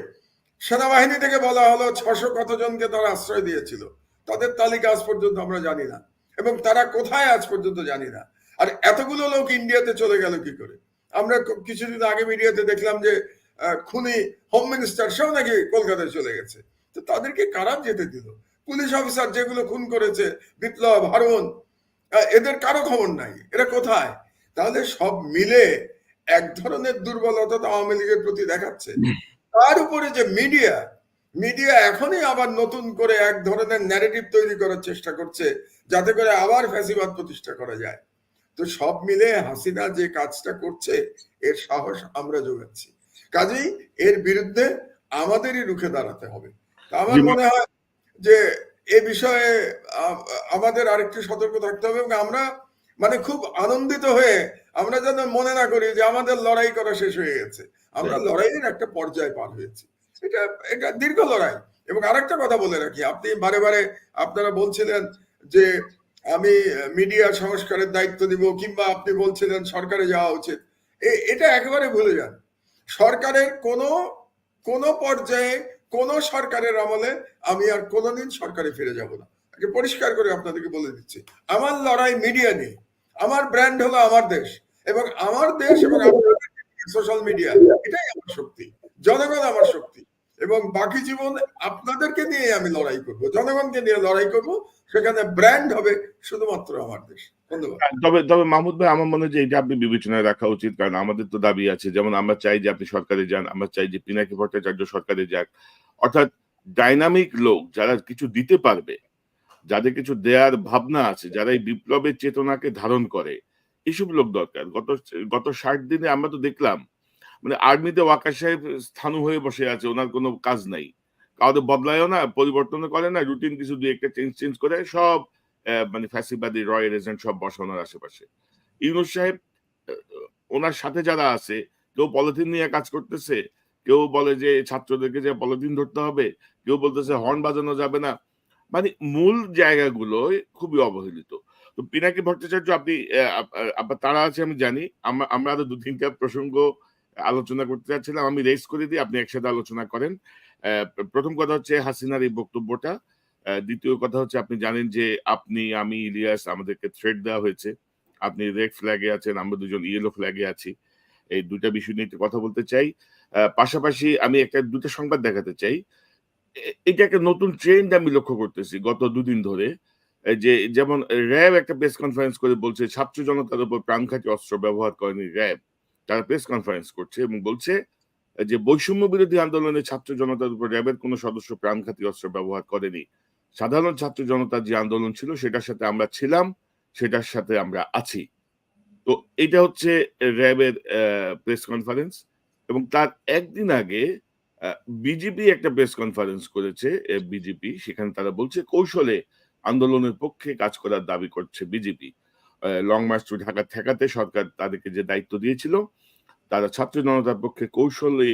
সেনাবাহিনী থেকে বলা হলো 600 কতজনকে তারা আশ্রয় দিয়েছিল, তাদের তালিকা আজ পর্যন্ত আমরা জানি না, এবং তারা কোথায় আজ পর্যন্ত জানি না। আর এতগুলো লোক ইন্ডিয়াতে চলে গেল কি করে? আমরা কিছুদিন আগে মিডিয়াতে দেখলাম যে খুনি হোম মিনিস্টার সেও নাকি কলকাতায় চলে গেছে। তো তাদেরকে কারা যেতে দিল? পুলিশ অফিসার যেগুলো খুন করেছে, বিপ্লব, হারুন, এদের কারো খবর নাই, এরা কোথায়? তাহলে সব মিলে এক ধরনের দুর্বলতা তো আওয়ামী লীগের প্রতি দেখাচ্ছে। তার উপরে যে মিডিয়া এখনই আবার নতুন করে এক ধরনের ন্যারেটিভ তৈরি করার চেষ্টা করছে যাতে করে আবার ফ্যাসিবাদ প্রতিষ্ঠা করা যায়। তো সব মিলে হাসিনা যে কাজটা করছে এর সাহস আমরা যোগাচ্ছি, কাজেই এর বিরুদ্ধে আমাদেরই রুখে দাঁড়াতে হবে। তা আমার মনে হয় যে এ বিষয়ে আমাদের আরেকটু সতর্ক থাকতে হবে, এবং আমরা মানে খুব আনন্দিত হয়ে আমরা যেন মনে না করি যে আমাদের লড়াই করা শেষ হয়ে গেছে। আমরা লড়াইয়ের একটা পর্যায়ে পার হয়েছি, এটা দীর্ঘ লড়াই। এবং আরেকটা কথা বলে রাখি, আপনি বারে বারে আপনারা বলছিলেন যে আমি মিডিয়া সংস্কারের দায়িত্ব দিব, কিংবা আপনি বলছিলেন সরকারে যাওয়া উচিত। এটা একেবারে ভুলে যান। সরকারের কোনো পর্যায়ে কোন সরকারের আমলে আমি আর কোনোদিন সরকারে ফিরে যাব না। পরিষ্কার করে আপনাদেরকে বলে দিচ্ছি, আমার লড়াই মিডিয়া নিয়ে। আমার ব্র্যান্ড হলো আমার দেশ, এবং আমার দেশ এবং সোশ্যাল মিডিয়া, এটাই আমার শক্তি, জনগণ আমার শক্তি। এবং বাকি জীবন আপনাদেরকে নিয়ে আমি লড়াই করব, জনগণকে নিয়ে লড়াই করব, সেখানে ব্র্যান্ড হবে শুধুমাত্র আমার দেশ। ধন্যবাদ। তবে মাহমুদ ভাই, আমার মনে হয় যে এটা আপনি বিবেচনায় রাখা উচিত, কারণ আমাদের তো দাবি আছে, যেমন আমরা চাই যে আপনি সরকারে যান, আমরা চাই যে পিনাকি ভট্টাচার্য সরকারে যাক। অর্থাৎ ডাইনামিক লোক যারা কিছু দিতে পারবে, যাদের কিছু দেওয়ার ভাবনা আছে, যারা এই বিপ্লবের চেতনাকে ধারণ করে, এসব লোক দরকার। গত 60 দিনে আমরা তো দেখলাম মানে আর্মিতে ওয়াকার সাহেব স্থানু হয়ে বসে আছে, ওনার কোনো কাজ নাই, কাউকে বদলায়ও না, পরিবর্তন করে না, রুটিন কিছু দুই একটা চেঞ্জ করে সব মানে ফ্যাসিবাদী রয়্যাল এজেন্ট সব বসানোর আশেপাশে। ইউনূস সাহেব, ওনার সাথে যারা আছে, কেউ পলিথিন নিয়ে কাজ করতেছে, কেউ বলে যে ছাত্রদেরকে যে পলিথিন ধরতে হবে, কেউ বলতেছে হর্ন বাজানো যাবে না। মানে মূল জায়গাগুলো খুবই অবহেলিত। তো পিনাকি ভট্টাচার্য, আপনি তারা আছে আমি জানি, আমরা আরো 2-3টা প্রসঙ্গ আলোচনা করতে চাচ্ছিলাম, আমি রেস করে দিই, আপনি একসাথে আলোচনা করেন। প্রথম কথা হচ্ছে হাসিনার এই বক্তব্যটা। দ্বিতীয় কথা হচ্ছে, আপনি জানেন যে আপনি, আমি, ইলিয়াস, আমাদেরকে থ্রেড দেওয়া হয়েছে। আপনি রেড ফ্ল্যাগে আছেন, আমরা দুজন ইয়েলো ফ্ল্যাগে আছি। এই দুটা বিষয় নিয়ে একটু কথা বলতে চাই। পাশাপাশি আমি দুটো সংবাদ দেখাতে চাই। এটা একটা নতুন ট্রেন্ড আমি লক্ষ্য করতেছি গত 2 দিন ধরে, যে যেমন র্যাব একটা প্রেস কনফারেন্স করে বলছে ছাত্র জনতার উপর প্রাণঘাতী অস্ত্র ব্যবহার করেনি র্যাব। তারা প্রেস কনফারেন্স করছে এবং বলছে যে বৈষম্য বিরোধী আন্দোলনে ছাত্র জনতার উপর র্যাবের কোনো সদস্য প্রাণঘাতী অস্ত্র ব্যবহার করেনি। সাধারণ ছাত্র জনতার যে আন্দোলন ছিল সেটার সাথে আমরা ছিলাম, সেটার সাথে আমরা আছি। তো এটা হচ্ছে র্যাবের প্রেস কনফারেন্স। এবং তার একদিন আগে বিজেপি একটা প্রেস কনফারেন্স করেছে, বিজেপি, সেখানে তারা বলছে কৌশলে আন্দোলনের পক্ষে কাজ করার দাবি করছে BJP. Long march to Dhaka ঠেকাতে সরকার তাদেরকে যে দায়িত্ব দিয়েছিল, তারা ছাত্র জনতার পক্ষে কৌশলে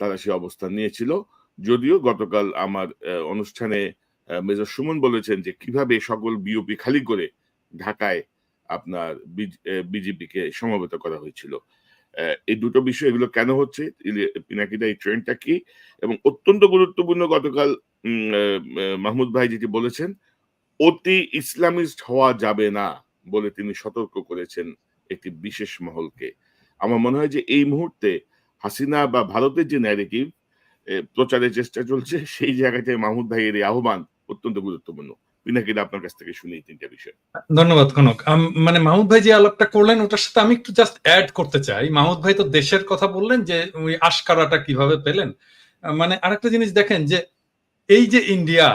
তারা সে অবস্থান নিয়েছিল। যদিও গতকাল আমার অনুষ্ঠানে মেজর সুমন বলেছেন যে কিভাবে সকল বিওপি খালি করে ঢাকায় আপনার বিজেপিকে সমবেত করা হয়েছিল। এই দুটো বিষয়, এগুলো কেন হচ্ছে, পিনাকিদা এই ট্রেন্ডটা কি, এবং অত্যন্ত গুরুত্বপূর্ণ গতকাল মাহমুদ ভাই যেটি বলেছেন, অতি ইসলামিস্ট হওয়া যাবে না বলে তিনি সতর্ক করেছেন একটি বিশেষ মহলকে। আমার মনে হয় যে এই মুহূর্তে হাসিনা বা ভারতের যে ন্যারেটিভ প্রচারের চেষ্টা চলছে, সেই জায়গাটায় মাহমুদ ভাইয়ের এই আহ্বান অত্যন্ত গুরুত্বপূর্ণ। পিনাকিদা, আপনার কাছ থেকে শুনি 3টা বিষয়। ধন্যবাদ কনক। মানে মাহমুদ ভাই যে আলাপটা করলেন ওটার সাথে আমি একটু জাস্ট অ্যাড করতে চাই। মাহমুদ ভাই তো দেশের কথা বললেন যে ওই আশকারাটা কিভাবে পেলেন। মানে আরেকটা জিনিস দেখেন যে এই যে ইন্ডিয়া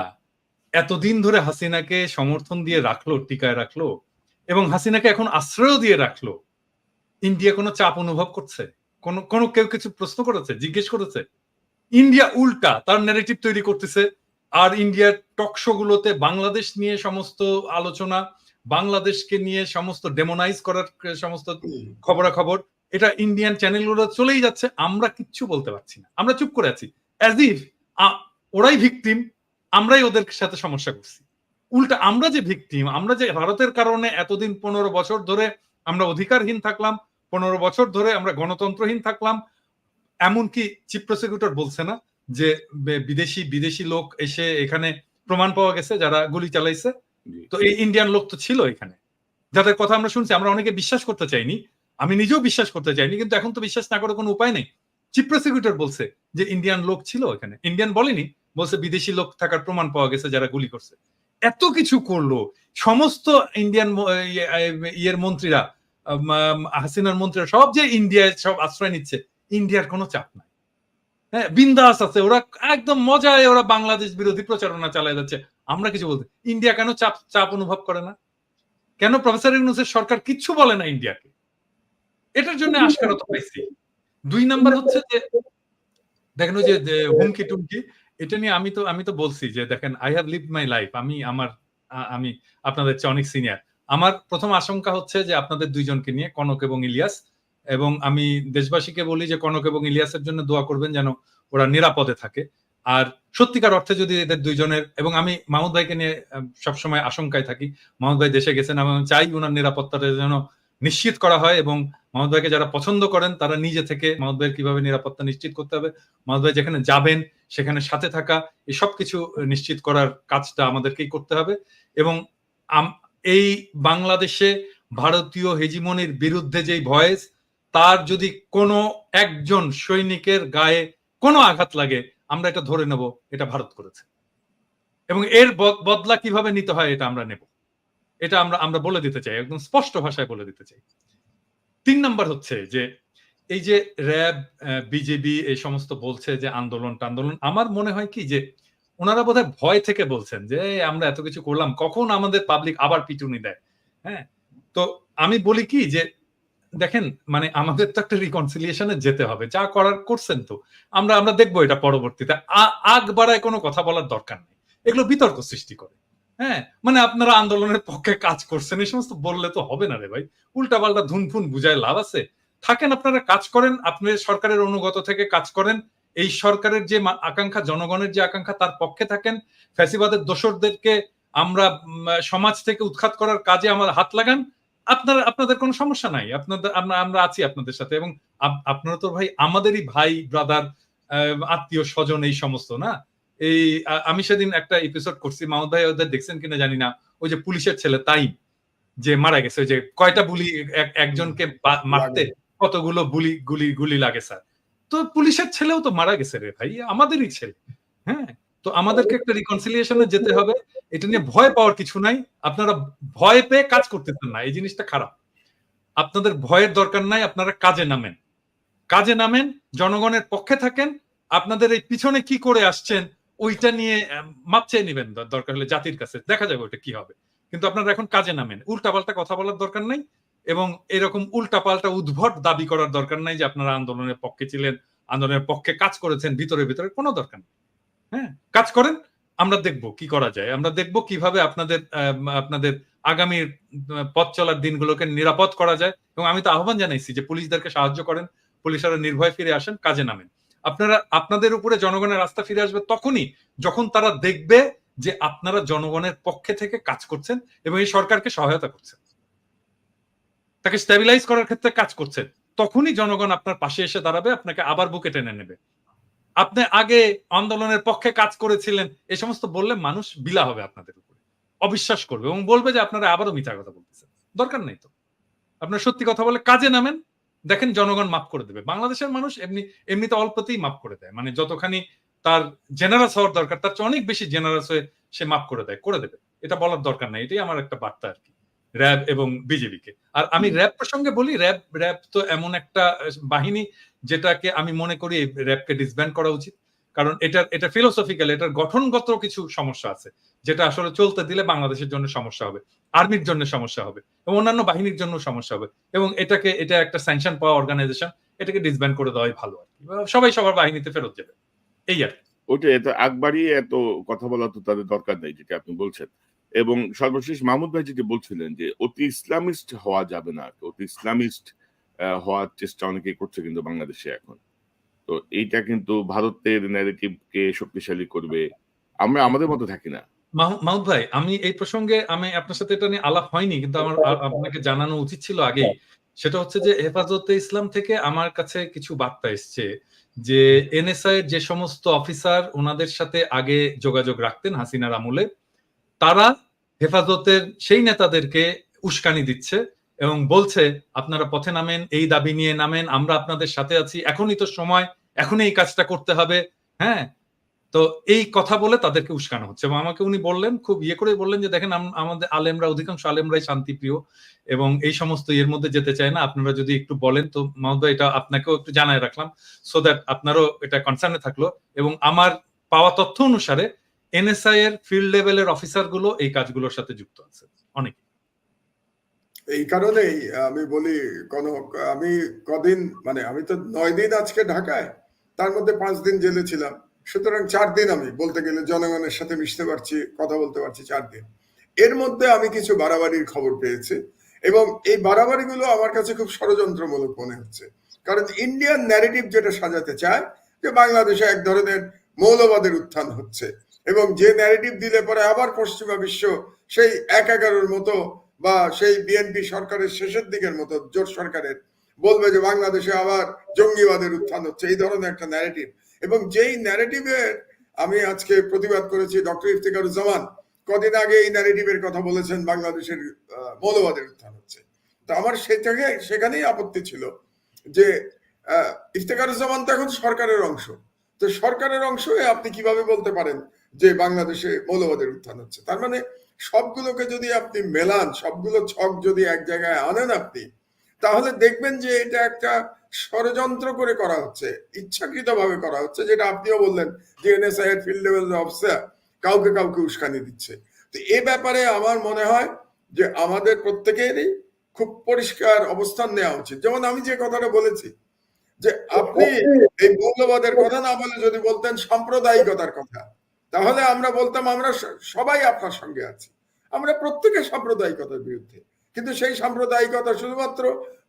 এতদিন ধরে হাসিনাকে সমর্থন দিয়ে রাখলো, টিকায় রাখলো, এবং হাসিনাকে এখন আশ্রয় দিয়ে রাখলো, ইন্ডিয়া কোনো চাপ অনুভব করছে? কোনো কেউ কিছু প্রশ্ন করেছে, জিজ্ঞেস করেছে? ইন্ডিয়া উল্টা তার ন্যারেটিভ তৈরি করতেছে। আর ইন্ডিয়ার টক শো গুলোতে বাংলাদেশ নিয়ে সমস্ত আলোচনা, বাংলাদেশকে নিয়ে সমস্ত ডেমোনাইজ করার সমস্ত খবরাখবর, এটা ইন্ডিয়ান চ্যানেলগুলো চলেই যাচ্ছে। আমরা কিচ্ছু বলতে পারছি না, আমরা চুপ করে আছি, অ্যাজ ইফ ওরাই ভিকটিম, আমরাই ওদের সাথে সমস্যা করছি। উল্টা আমরা যে ভিকটিম, আমরা যে ভারতের কারণে এতদিন 15 বছর ধরে আমরা অধিকারহীন থাকলাম, 15 বছর ধরে আমরা গণতন্ত্রহীন থাকলাম। এমনকি চিফ প্রসিকিউটর বলছে না যে বিদেশি লোক এসে এখানে প্রমাণ পাওয়া গেছে যারা গুলি চালাইছে? তো এই ইন্ডিয়ান লোক তো ছিল এখানে, যাদের কথা আমরা শুনছি। আমরা অনেকে বিশ্বাস করতে চাইনি, আমি নিজেও বিশ্বাস করতে চাইনি, কিন্তু এখন তো বিশ্বাস না করে কোনো উপায় নেই। চিফ প্রসিকিউটর বলছে যে ইন্ডিয়ান লোক ছিল এখানে। ইন্ডিয়ান বলেনি, বলছে বিদেশি লোক থাকার প্রমাণ পাওয়া গেছে যারা গুলি করছে। এত কিছু করলো, সমস্ত ইন্ডিয়ান ইয়ের মন্ত্রীরা, হাসিনার মন্ত্রীরা সব যে ইন্ডিয়ায় সব আশ্রয় নিচ্ছে, ইন্ডিয়ার কোনো চাপ নাই। হ্যাঁ, বিন্দাস আছে ওরা, একদম মজায় ওরা বাংলাদেশ বিরোধী প্রচারণা চালায় যাচ্ছে। আমরা কিছু বলতে, ইন্ডিয়া কেন চাপ অনুভব করে না? কেন প্রফেসর ইউনূসের সরকার কিচ্ছু বলে না ইন্ডিয়াকে? এটার জন্য আশকারতা পাইছি। 2 নাম্বার হচ্ছে যে দেখেন ওই যে হুমকি টুমকি, এটা নিয়ে আমি তো বলছি যে দেখেন, I have lived my life, আমি আপনাদের চেয়ে অনেক সিনিয়র। আমার প্রথম আশঙ্কা হচ্ছে যে আপনাদের দুইজনকে নিয়ে, কনক এবং ইলিয়াস, এবং আমি দেশবাসীকে বলি যে কনক এবং ইলিয়াসের জন্য দোয়া করবেন যেন ওরা নিরাপদে থাকে। আর সত্যিকার অর্থে যদি এদের দুইজনের, এবং আমি মাহমুদ ভাইকে নিয়ে সবসময় আশঙ্কায় থাকি, মাহমুদ ভাই দেশে গেছেন, আমি চাই ওনার নিরাপত্তাটা যেন নিশ্চিত করা হয়, এবং মাহমুদ ভাইকে যারা পছন্দ করেন তারা নিজে থেকে মাহমুদ ভাইয়ের কিভাবে নিরাপত্তা নিশ্চিত করতে হবে, মাহমুদ ভাই যেখানে যাবেন সেখানে সাথে থাকা, এই সব কিছু নিশ্চিত করার কাজটা আমাদেরকেই করতে হবে। এবং এই বাংলাদেশে ভারতীয় হেজিমনির বিরুদ্ধে যেই ভয়েস, তার যদি কোনো একজন সৈনিকের গায়ে কোনো আঘাত লাগে, আমরা এটা ধরে নেব এটা ভারত করেছে, এবং এর বদলা কিভাবে নিতে হয় এটা আমরা নেব। এটা আমরা বলে দিতে চাই, একদম স্পষ্ট ভাষায় বলে দিতে চাই। 3 নাম্বার হচ্ছে যে এই যে র্যাব, বিজেপি এই সমস্ত বলছে যে আন্দোলন, আমার মনে হয় কি যে ওনারা বোধহয় ভয় থেকে বলছেন যে আমরা এত কিছু করলাম, কখন আমাদের পাবলিক আবার পিটুনি দেয়। হ্যাঁ, তো আমি বলি কি যে দেখেন, মানে আমাদের তো একটা রিকনসিলিয়েশনে যেতে হবে, যা করার করছেন, তো আমরা দেখবো এটা পরবর্তীতে। আগ বাড়ায় কোনো কথা বলার দরকার নেই, এগুলো বিতর্ক সৃষ্টি করে। হ্যাঁ, মানে আপনারা আন্দোলনের পক্ষে কাজ করছেন এই সমস্ত বললে তো হবে না রে ভাই, উল্টা পাল্টা ধুনফুন বুঝায় লাভ আছে? থাকেন, আপনারা কাজ করেন, আপনি সরকারের অনুগত থেকে কাজ করেন, এই সরকারের যে আকাঙ্ক্ষা, জনগণের যে আকাঙ্ক্ষা তার পক্ষে থাকেন। ফ্যাসিবাদের দোসরদেরকে আমরা সমাজ থেকে উৎখাত করার কাজে আমার হাত লাগান, আপনাদের কোনো সমস্যা নাই, আমরা আছি আপনাদের সাথে। এবং আপনারা তো ভাই আমাদেরই ভাই, ব্রাদার, আত্মীয় স্বজন, এই সমস্ত না। এই আমি সেদিন একটা এপিসোড করছি, মাহমুদ ভাই ওদের দেখছেন কিনা জানি না, ওই যে পুলিশের ছেলে তাই যে মারা গেছে, ওই যে কয়টা গুলি একজনকে মারতে কতগুলো গুলি লাগে স্যার, তো পুলিশের ছেলেও তো মারা গেছে রে ভাই, আমাদেরই ছেলে। হ্যাঁ, তো আমাদেরকে একটা রিকনসিলিয়েশনে যেতে হবে, এটা নিয়ে ভয় পাওয়ার কিছু নাই। আপনারা ভয় পেয়ে কাজ করতেছেন না, এই জিনিসটা খারাপ। আপনাদের ভয়ের দরকার নাই, আপনারা কাজে নামেন, জনগণের পক্ষে থাকেন। আপনাদের এই পিছনে কি করে আসছেন ওইটা নিয়ে মাপ চেয়ে নিবেন দরকার হলে জাতির কাছে, দেখা যাবে ওইটা কি হবে। কিন্তু আপনারা এখন কাজে নামেন, উল্টাপাল্টা কথা বলার দরকার নাই, এবং এরকম উল্টাপাল্টা উদ্ভট দাবি করার দরকার নাই যে আপনারা আন্দোলনের পক্ষে ছিলেন, আন্দোলনের পক্ষে কাজ করেছেন, ভিতরে কোনো দরকার নেই। হ্যাঁ, কাজ করেন, আমরা দেখব কি করা যায়, আমরা দেখব কিভাবে আপনাদের আগামী পথ চলার দিনগুলোকে নিরাপদ করা যায়। এবং আমি তো আহ্বান জানাইছি যে পুলিশদেরকে সাহায্য করেন, পুলিশরা নির্ভয় ফিরে আসেন, কাজে নামেন। আপনাদের উপরে জনগণের আস্থা ফিরে আসবে তখনই যখন তারা দেখবে যে আপনারা জনগণের পক্ষে থেকে কাজ করছেন এবং এই সরকারকে সহায়তা করছেন, তাকে স্টেবিলাইজ করার ক্ষেত্রে কাজ করছেন। তখনই জনগণ আপনার পাশে এসে দাঁড়াবে, আপনাকে আবার বুকে টেনে নেবে। আপনি আগে আন্দোলনের পক্ষে কাজ করেছিলেন এই সমস্ত বললে মানুষ বিলা হবে আপনাদের উপরে, অবিশ্বাস করবে এবং বলবে যে আপনারা আবারও মিথ্যা কথা বলতেছেন। দরকার নেই তো, আপনার সত্যি কথা বলে কাজে নামেন, দেখেন জনগণ মাফ করে দেবে। বাংলাদেশের মানুষ এমনিতে অল্পতেই মাফ করে দেয়, মানে যতখানি তার জেনারাস হওয়ার দরকার তার চেয়ে অনেক বেশি জেনারাস হয়ে সে মাফ করে দেবে। এটা বলার দরকার নাই, এটাই আমার একটা বার্তা আর কি র্যাব এবং বিজেপিকে। আর আমি র্যাব প্রসঙ্গে বলি, র্যাব তো এমন একটা বাহিনী যেটাকে আমি মনে করি র্যাবকে ডিসব্যান্ড করা উচিত, কারণ এটা ফিলোসফিক্যাল, এটার গঠনগত কিছু সমস্যা আছে যেটা আসলে চলতে দিলে বাংলাদেশের জন্য সমস্যা হবে, আর্মির জন্য সমস্যা হবে এবং অন্যান্য বাহিনীর জন্য সমস্যা হবে। এবং এটা একটা স্যাংশন পাওয়া অর্গানাইজেশন, এটাকে ডিসব্যান্ড করে দেওয়াই ভালো আর কি, সবাই সবার বাহিনীতে ফেরত যাবে, এই আর কি। ওটা এত আগ বাড়িয়ে এত কথা বলা তো তাদের দরকার নেই, যেটা আপনি বলছেন। এবং সর্বশেষ মাহমুদ ভাই যেটি বলছিলেন যে অতি ইসলামিস্ট হওয়া যাবে না, অতি ইসলামিস্ট হওয়ার চেষ্টা অনেকেই করছে কিন্তু বাংলাদেশে এখন। তো এইটা কিন্তু ভারতের ন্যারেটিভকে শক্তিশালী করবে, আমরা আমাদের মতো থাকি না। মাহমুদ ভাই, আমি এই প্রসঙ্গে আপনার সাথে এটা নিয়ে আলাপ হয়নি, কিন্তু আমার আপনাকে জানানো উচিত ছিল আগেই। সেটা হচ্ছে যে হেফাজতে ইসলাম থেকে আমার কাছে কিছু বার্তা এসছে যে এনএসআই এর যে সমস্ত অফিসার ওনাদের সাথে আগে যোগাযোগ রাখতেন হাসিনার আমলে, তারা হেফাজতের সেই নেতাদেরকে উস্কানি দিচ্ছে এবং বলছে আপনারা পথে নামেন, এই দাবি নিয়ে নামেন, আমরা আপনাদের সাথে আছি, এখনই তো সময়, এখনই এই কাজটা করতে হবে। হ্যাঁ, তো এই কথা বলে তাদেরকে উস্কানো হচ্ছে। এবং আমাকে উনি বললেন, খুব ইয়ে করে বললেন যে দেখেন আমাদের আলেমরা, অধিকাংশ আলেমরাই শান্তিপ্রিয় এবং এই সমস্ত এর মধ্যে যেতে চায় না, আপনারা যদি একটু বলেন। তো মাহমুদ ভাই, এটা আপনাকেও একটু জানায় রাখলাম, সো দ্যাট আপনারও এটা কনসার্নে থাকলো। এবং আমার পাওয়া তথ্য অনুসারে এনএসআই এর ফিল্ড লেভেলের অফিসার গুলো এই কাজগুলোর সাথে যুক্ত আছে অনেক। এই কারণেই আমি বলি, আমি কদিন, মানে আমি তো 9 দিন আজকে ঢাকায়, তার মধ্যে 5 দিন জেলে ছিলাম, সুতরাং 4 দিন আমি বলতে গেলে জনগণের সাথে মিশতে পারছি, কথা বলতে পারছি 4 দিন। এর মধ্যে আমি কিছু বাড়াবাড়ির খবর পেয়েছি এবং এই বাড়াবাড়িগুলো আমার কাছে খুব ষড়যন্ত্রমূলক মনে হচ্ছে। কারণ ইন্ডিয়ান ন্যারেটিভ যেটা সাজাতে চায় যে বাংলাদেশে এক ধরনের মৌলবাদের উত্থান হচ্ছে, এবং যে ন্যারেটিভ দিলে পরে আবার পশ্চিমা বিশ্ব সেই 1/11 মতো বা সেই বিএনপি সরকারের শেষের দিকের মতো জোট সরকারের বলবে যে বাংলাদেশে আবার জঙ্গিবাদের উত্থান হচ্ছে, এই ধরনের একটা ন্যারেটিভ। এবং যেই ন্যারেটিভের আমি আজকে প্রতিবাদ করেছি, ডক্টর ইফতেখারুজ্জামান কদিন আগে এই ন্যারেটিভের কথা বলেছেন বাংলাদেশের মৌলবাদের উত্থান হচ্ছে। তো আমার সেখানেই আপত্তি ছিল যে ইফতেখারুজ্জামান তো এখন সরকারের অংশ, তো সরকারের অংশ হয়ে আপনি কিভাবে বলতে পারেন যে বাংলাদেশে মৌলবাদের উত্থান হচ্ছে? তার মানে সবগুলোকে যদি আপনি মেলান, সবগুলো ছক যদি এক জায়গায় আনেন আপনি, তাহলে দেখবেন যে এটা একটা ষড়যন্ত্র করে করা হচ্ছে, ইচ্ছাকৃতভাবে করা হচ্ছে, যেটা আপনিও বললেন যে এনএসআই এর ফিল্ড লেভেল অফিসার কাউকে উস্কানি দিচ্ছে। তো এ ব্যাপারে আমার মনে হয় যে আমাদের প্রত্যেকেরই খুব পরিষ্কার অবস্থান নেওয়া উচিত। যেমন আমি যে কথাটা বলেছি যে আপনি এই মৌলবাদের কথা না বলে যদি বলতেন সাম্প্রদায়িকতার কথা, তাহলে আমরা বলতাম আমরা সবাই আপনার সঙ্গে আছি, আমরা প্রত্যেকে সাম্প্রদায়িকতার বিরুদ্ধে। কিন্তু সেই সাম্প্রদায়িকতা শুধুমাত্র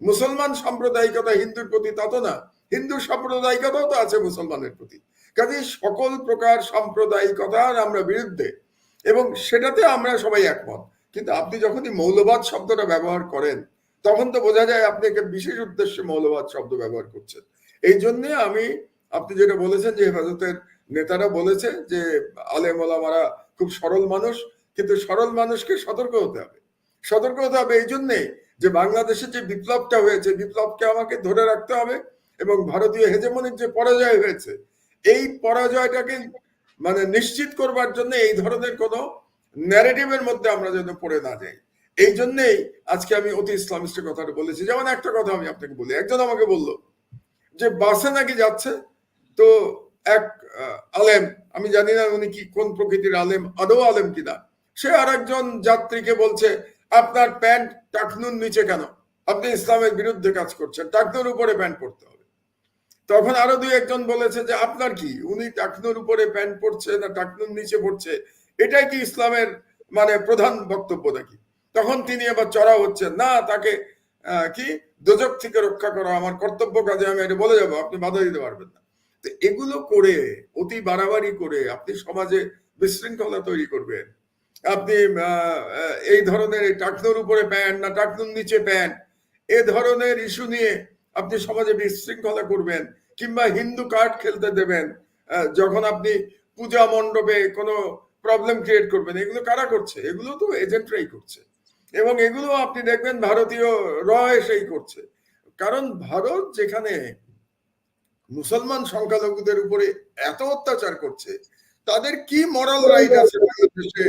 মুসলমান সাম্প্রদায়িকতা হিন্দুর প্রতি তত না, হিন্দু সাম্প্রদায়িকতাও তো আছে মুসলমানের প্রতি। কাজে সকল প্রকার সাম্প্রদায়িকতার আমরা বিরুদ্ধে, এবং সেটাতে আমরা সবাই একমত। কিন্তু আপনি যখনই মৌলবাদ শব্দটা ব্যবহার করেন, তখন তো বোঝা যায় আপনি একটা বিশেষ উদ্দেশ্যে মৌলবাদ শব্দ ব্যবহার করছেন। এই জন্য আপনি যেটা বলেছেন যে হেফাজতের নেতারা বলেছে যে আলেম ওলামারা খুব সরল মানুষ, কিন্তু সরল মানুষকে সতর্ক হতে হবে। সতর্ক হতে হবে এই জন্যে যে বাংলাদেশে যে বিপ্লবটা হয়েছে, বিপ্লবকে আমাকে ধরে রাখতে হবে, এবং ভারতীয় হেজেমনির যে পরাজয় হয়েছে, এই পরাজয়টাকে মানে নিশ্চিত করবার জন্য এই ধরনের কোনো ন্যারেটিভের মধ্যে আমরা যেন পড়ে না যাই। এই জন্যেই আজকে আমি অতি ইসলামিস্টের কথাটা বলেছি। যেমন একটা কথা আমি আপনাকে বলি, একজন আমাকে বলল যে বাসে নাকি যাচ্ছে, তো এক আলেম, আমি জানি না উনি কি কোন প্রকৃতির আলেম, আদৌ আলেম কিনা, সে আর একজন যাত্রীকে বলছে আপনার প্যান্ট টাকনুর নিচে কেন, আপনি ইসলামের বিরুদ্ধে কাজ করছেন, টাকনুর উপরে প্যান্ট পরতে হবে। তখন আরো 2-1 বলেছে যে আপনার কি, উনি টাকনুর উপরে প্যান্ট পরছে না টাকনুর নিচে পড়ছে, এটাই কি ইসলামের মানে প্রধান বক্তব্য নাকি? তখন তিনি আবার চড়াও হচ্ছেন, না তাকে কি দোজক থেকে রক্ষা করা আমার কর্তব্য, কাজে আমি এটা বলে যাবো, আপনি বাধা দিতে পারবেন না। তো এগুলো করে অতি বাড়াবাড়ি করে আপনি সমাজে বিশৃঙ্খলা তৈরি করবেন। আপনি এই ধরনের টাকনুর উপরে প্যান্ট না টাকনুর নিচে প্যান্ট, এ ধরনের ইস্যু নিয়ে আপনি সমাজে বিশৃঙ্খলা করবেন, কিংবা হিন্দু কার্ড খেলতে দেবেন যখন আপনি পূজা মণ্ডপে কোনো প্রবলেম ক্রিয়েট করবেন। এগুলো কারা করছে? এগুলো তো এজেন্টরাই করছে, এবং এগুলো আপনি দেখবেন ভারতীয় র এসেই করছে। কারণ ভারত যেখানে মুসলমান সংখ্যালঘুদের উপরে এত অত্যাচার করছে, তাদের কি মরাল রাইট আছে বাংলাদেশে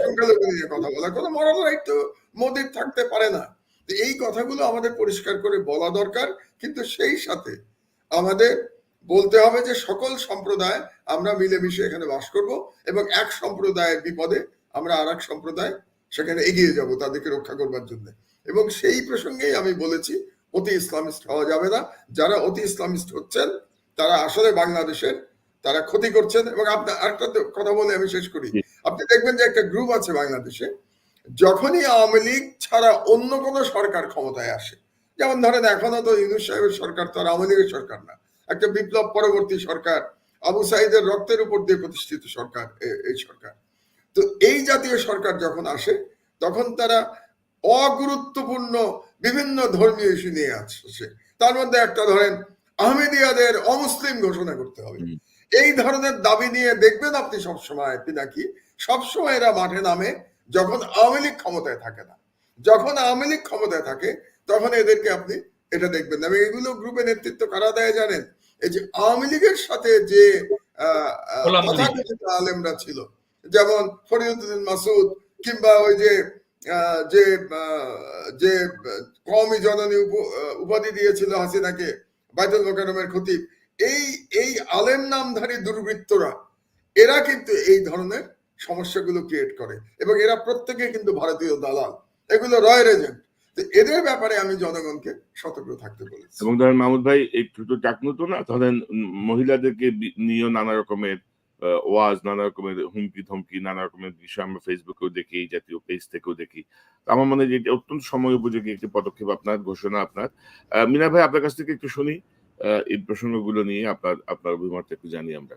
সংখ্যালঘু নিয়ে কথা বলা? কোনো মরাল রাইট তো মোদির থাকতে পারে না। এই কথাগুলো আমাদের পরিষ্কার করে বলা দরকার, কিন্তু সেই সাথে আমাদের বলতে হবে যে সকল সম্প্রদায় আমরা মিলেমিশে এখানে বাস করব, এবং এক সম্প্রদায়ের বিপদে আমরা আর এক সম্প্রদায় সেখানে এগিয়ে যাব তাদেরকে রক্ষা করবার জন্য। এবং সেই প্রসঙ্গেই আমি বলেছি অতি ইসলামিস্ট হওয়া যাবে না। যারা অতি ইসলামিস্ট হচ্ছেন তারা আসলে বাংলাদেশের তারা ক্ষতি করছেন। এবং আপনার আরেকটা কথা বলে আমি শেষ করি, আপনি দেখবেন যে একটা গ্রুপ আছে বাংলাদেশে, যখনই আওয়ামী লীগ ছাড়া অন্য কোনো সরকার ক্ষমতায় আসে, যেমন ধরেন এখনো তো ইউনূস সাহেবের সরকার তো আর আওয়ামী লীগের সরকার না, একটা বিপ্লব পরবর্তী সরকার, আবু সাইদের রক্তের উপর দিয়ে প্রতিষ্ঠিত সরকার এই সরকার। তো এই জাতীয় সরকার যখন আসে, তখন তারা অগুরুত্বপূর্ণ বিভিন্ন ধর্মীয় ইস্যু নিয়ে আসছে। তার মধ্যে একটা ধরেন আহমেদিয়াদের অমুসলিম ঘোষণা করতে হবে, এই ধরনের দাবি নিয়ে দেখবেন আপনি সবসময় পিনাকি, সবসময় এরা মাঠে নামে যখন আওয়ামী লীগ ক্ষমতায় থাকে না। যখন আওয়ামী লীগ ক্ষমতায় থাকে তখন এদেরকে আপনি এটা দেখবেন না। এগুলো গ্রুপে নেতৃত্ব কারা দেয় জানেন? এই যে আওয়ামী লীগের সাথে যে ওলামা লীগ। তথাকথিত আলেমরা ছিল, যেমন ফরিদউদ্দিন মাসুদ, কিংবা ওই যে যে যে কওমি জননী উপাধি দিয়েছিল হাসিনাকে, বাইতুল মোকাররমের খতিব, এই আলেম নামধারী দুর্বৃত্তরা এরা কিন্তু এই ধরনের সমস্যাগুলো ক্রিয়েট করে, এবং এরা প্রত্যেকে কিন্তু ভারতীয় দালাল, এগুলো রয়ের এজেন্ট। তো এদের ব্যাপারে আমি জনগণকে সতর্ক থাকতে বলেছি। এবং ধরেন মাহমুদ ভাই একটু তো চাকমতো না, ধরেন মহিলাদেরকে নিয়ে নানা রকমের ওয়াজ, নানা রকমের হুমকি ধমকি, নানা রকমের বিষয় আমরা ফেসবুকেও দেখি, এই জাতীয় পেজ থেকেও দেখি। তো আমার মনে হয় যে এটা অত্যন্ত সময় উপযোগী একটি পদক্ষেপ আপনার, ঘোষণা আপনার। মিনা ভাই, আপনার কাছ থেকে একটু শুনি এই প্রসঙ্গগুলো নিয়ে, আপনার অভিমত একটু জানি আমরা।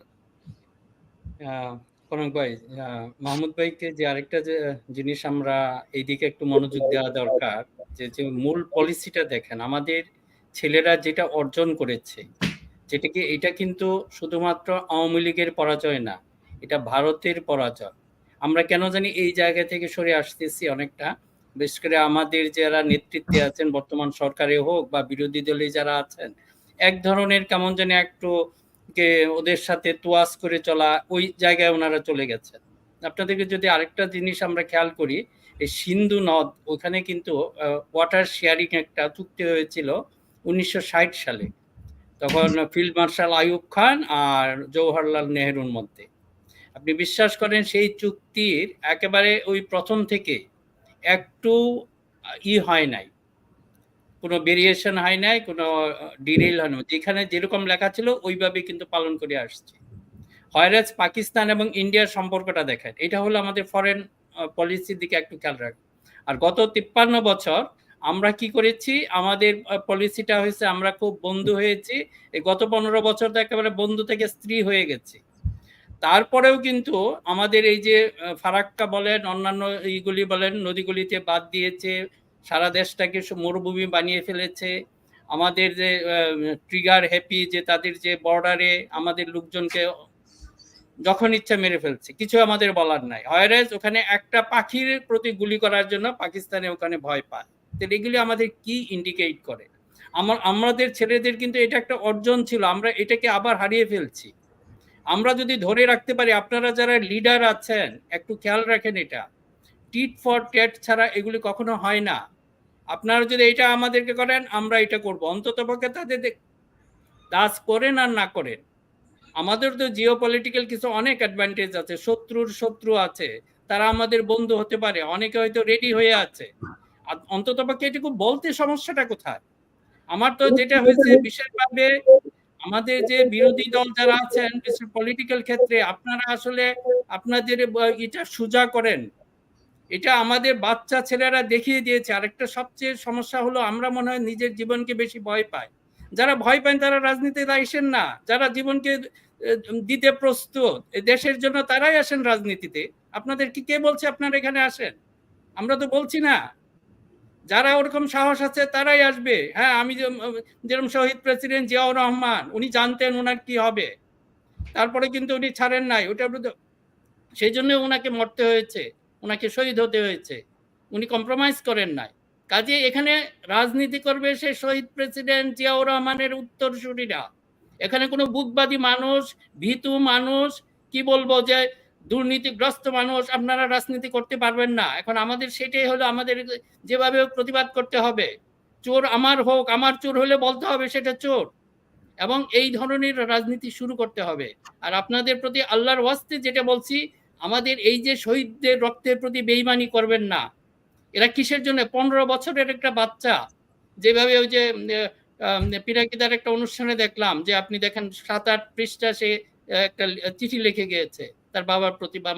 কনক ভাই, মাহমুদ ভাইকে যে আরেকটা যে জিনিস আমরা এইদিকে একটু মনোযোগ দেওয়া দরকার, যে মূল পলিসিটা দেখেন, আমাদের ছেলেরা যেটা অর্জন করেছে, যেটাকে, এটা কিন্তু শুধুমাত্র আওয়ামী লীগের পরাজয় না, এটা ভারতের পরাজয়। আমরা কেন জানি এই জায়গা থেকে সরে আসতেছি অনেকটা, বিশেষ করে আমাদের যারা নেতৃত্বে আছেন বর্তমান সরকারে হোক বা বিরোধী দলে যারা আছেন, এক ধরনের কেমন জানি একটু ওদের সাথে তোয়াজ করে চলা, ওই জায়গায় ওনারা চলে গেছেন। আপনাদেরকে যদি আরেকটা জিনিস আমরা খেয়াল করি, এই সিন্ধু নদ, ওখানে কিন্তু ওয়াটার শেয়ারিং একটা চুক্তি হয়েছিল 1960 সালে, তখন ফিল্ড মার্শাল আইয়ুব খান আর জওহরলাল নেহরুর মধ্যে। আপনি বিশ্বাস করেন সেই চুক্তির একেবারে ওই প্রথম থেকে একটু হয় নাই, কোনো ভেরিয়েশন হয় নাই, কোনো ডিরেল হয় না, যেখানে যেরকম লেখা ছিল ওইভাবে কিন্তু পালন করে আসছে। হয়রাজ পাকিস্তান এবং ইন্ডিয়ার সম্পর্কটা দেখেন, এটা হলো আমাদের ফরেন পলিসির দিকে একটু খেয়াল রাখেন। আর গত 53 বছর আমরা কি করেছি, আমাদের পলিসিটা হয়েছে আমরা খুব বন্ধু হয়েছি, এই গত 15 বছর তো একেবারে বন্ধু থেকে স্ত্রী হয়ে গেছে। তারপরেও কিন্তু আমাদের এই যে ফারাক্কা বলেন, অন্যান্য এইগুলি বলেন, নদীগুলিতে বাদ দিয়েছে, সারা দেশটাকে মরুভূমি বানিয়ে ফেলেছে। আমাদের যে ট্রিগার হ্যাপি, যে তাদের যে বর্ডারে আমাদের লোকজনকে যখন ইচ্ছা মেরে ফেলছে, কিছু আমাদের বলার নাই। হয়রাজ ওখানে একটা পাখির প্রতি গুলি করার জন্য পাকিস্তানে ওখানে ভয় পায়। তো এগুলি আমাদের কি ইন্ডিকেট করে? আমাদের ছেলেদের কিন্তু এটা একটা অর্জন ছিল, আমরা এটাকে আবার হারিয়ে ফেলছি। আমরা যদি ধরে রাখতে পারি, আপনারা যারা লিডার আছেন একটু খেয়াল রাখেন, এটা টিট ফর ট্যাট ছাড়া এগুলি কখনো হয় না। আপনারা যদি এটা আমাদেরকে করেন, আমরা এটা করব, অন্ততপক্ষে তাদের দাস করেন আর না করেন। আমাদের তো জিও পলিটিক্যাল কিছু অনেক অ্যাডভান্টেজ আছে, শত্রুর শত্রু আছে, তারা আমাদের বন্ধু হতে পারে, অনেকে হয়তো রেডি হয়ে আছে, অন্ততপক্ষে এটুকু বলতে সমস্যাটা কোথায়? আমার তো যেটা হয়েছে, বিশেষভাবে আমাদের যে বিরোধী দল যারা আছেন পলিটিক্যাল ক্ষেত্রে, আপনারা আসলে আপনাদের এটা সোজা করেন, এটা আমাদের বাচ্চা ছেলেরা দেখিয়ে দিয়েছে। আরেকটা সবচেয়ে সমস্যা হলো, আমরা মনে হয় নিজের জীবনকে বেশি ভয় পাই। যারা ভয় পান তারা রাজনীতিতে আসেন না, যারা জীবনকে দিতে প্রস্তুত দেশের জন্য তারাই আসেন রাজনীতিতে। আপনাদের কি কে বলছে আপনারা এখানে আসেন? আমরা তো বলছি না। যারা ওরকম সাহস আছে তারাই আসবে। হ্যাঁ, আমি যেরকম শহীদ প্রেসিডেন্ট জিয়াউর রহমান, উনি জানতেন ওনার কি হবে, তারপরে কিন্তু উনি ছাড়েন নাই ওটা, সেই জন্য ওনাকে মরতে হয়েছে, ওনাকে শহীদ হতে হয়েছে, উনি কম্প্রোমাইজ করেন নাই। কাজে এখানে রাজনীতি করবে সে শহীদ প্রেসিডেন্ট জিয়াউর রহমানের উত্তরসূরিরা। এখানে কোনো বুকবাদী মানুষ, ভীতু মানুষ, কি বলবো, যে দুর্নীতিগ্রস্ত মানুষ আপনারা রাজনীতি করতে পারবেন না। এখন আমাদের সেটাই হলো, আমাদের যেভাবে প্রতিবাদ করতে হবে, চোর আমার হোক, আমার চোর হলে বলতে হবে সেটা চোর, এবং এই ধরনের রাজনীতি শুরু করতে হবে। আর আপনাদের প্রতি আল্লাহর ওয়াস্তে যেটা বলছি, আমাদের এই যে শহীদদের রক্তের প্রতি বেইমানি করবেন না। এরা কিসের জন্য? 15 বছরের একটা বাচ্চা, যেভাবে ওই যে পিনাকিদার একটা অনুষ্ঠানে দেখলাম, যে আপনি দেখেন 7-8 পৃষ্ঠা সে একটা চিঠি লিখে গিয়েছে তার বাবার প্রতি বা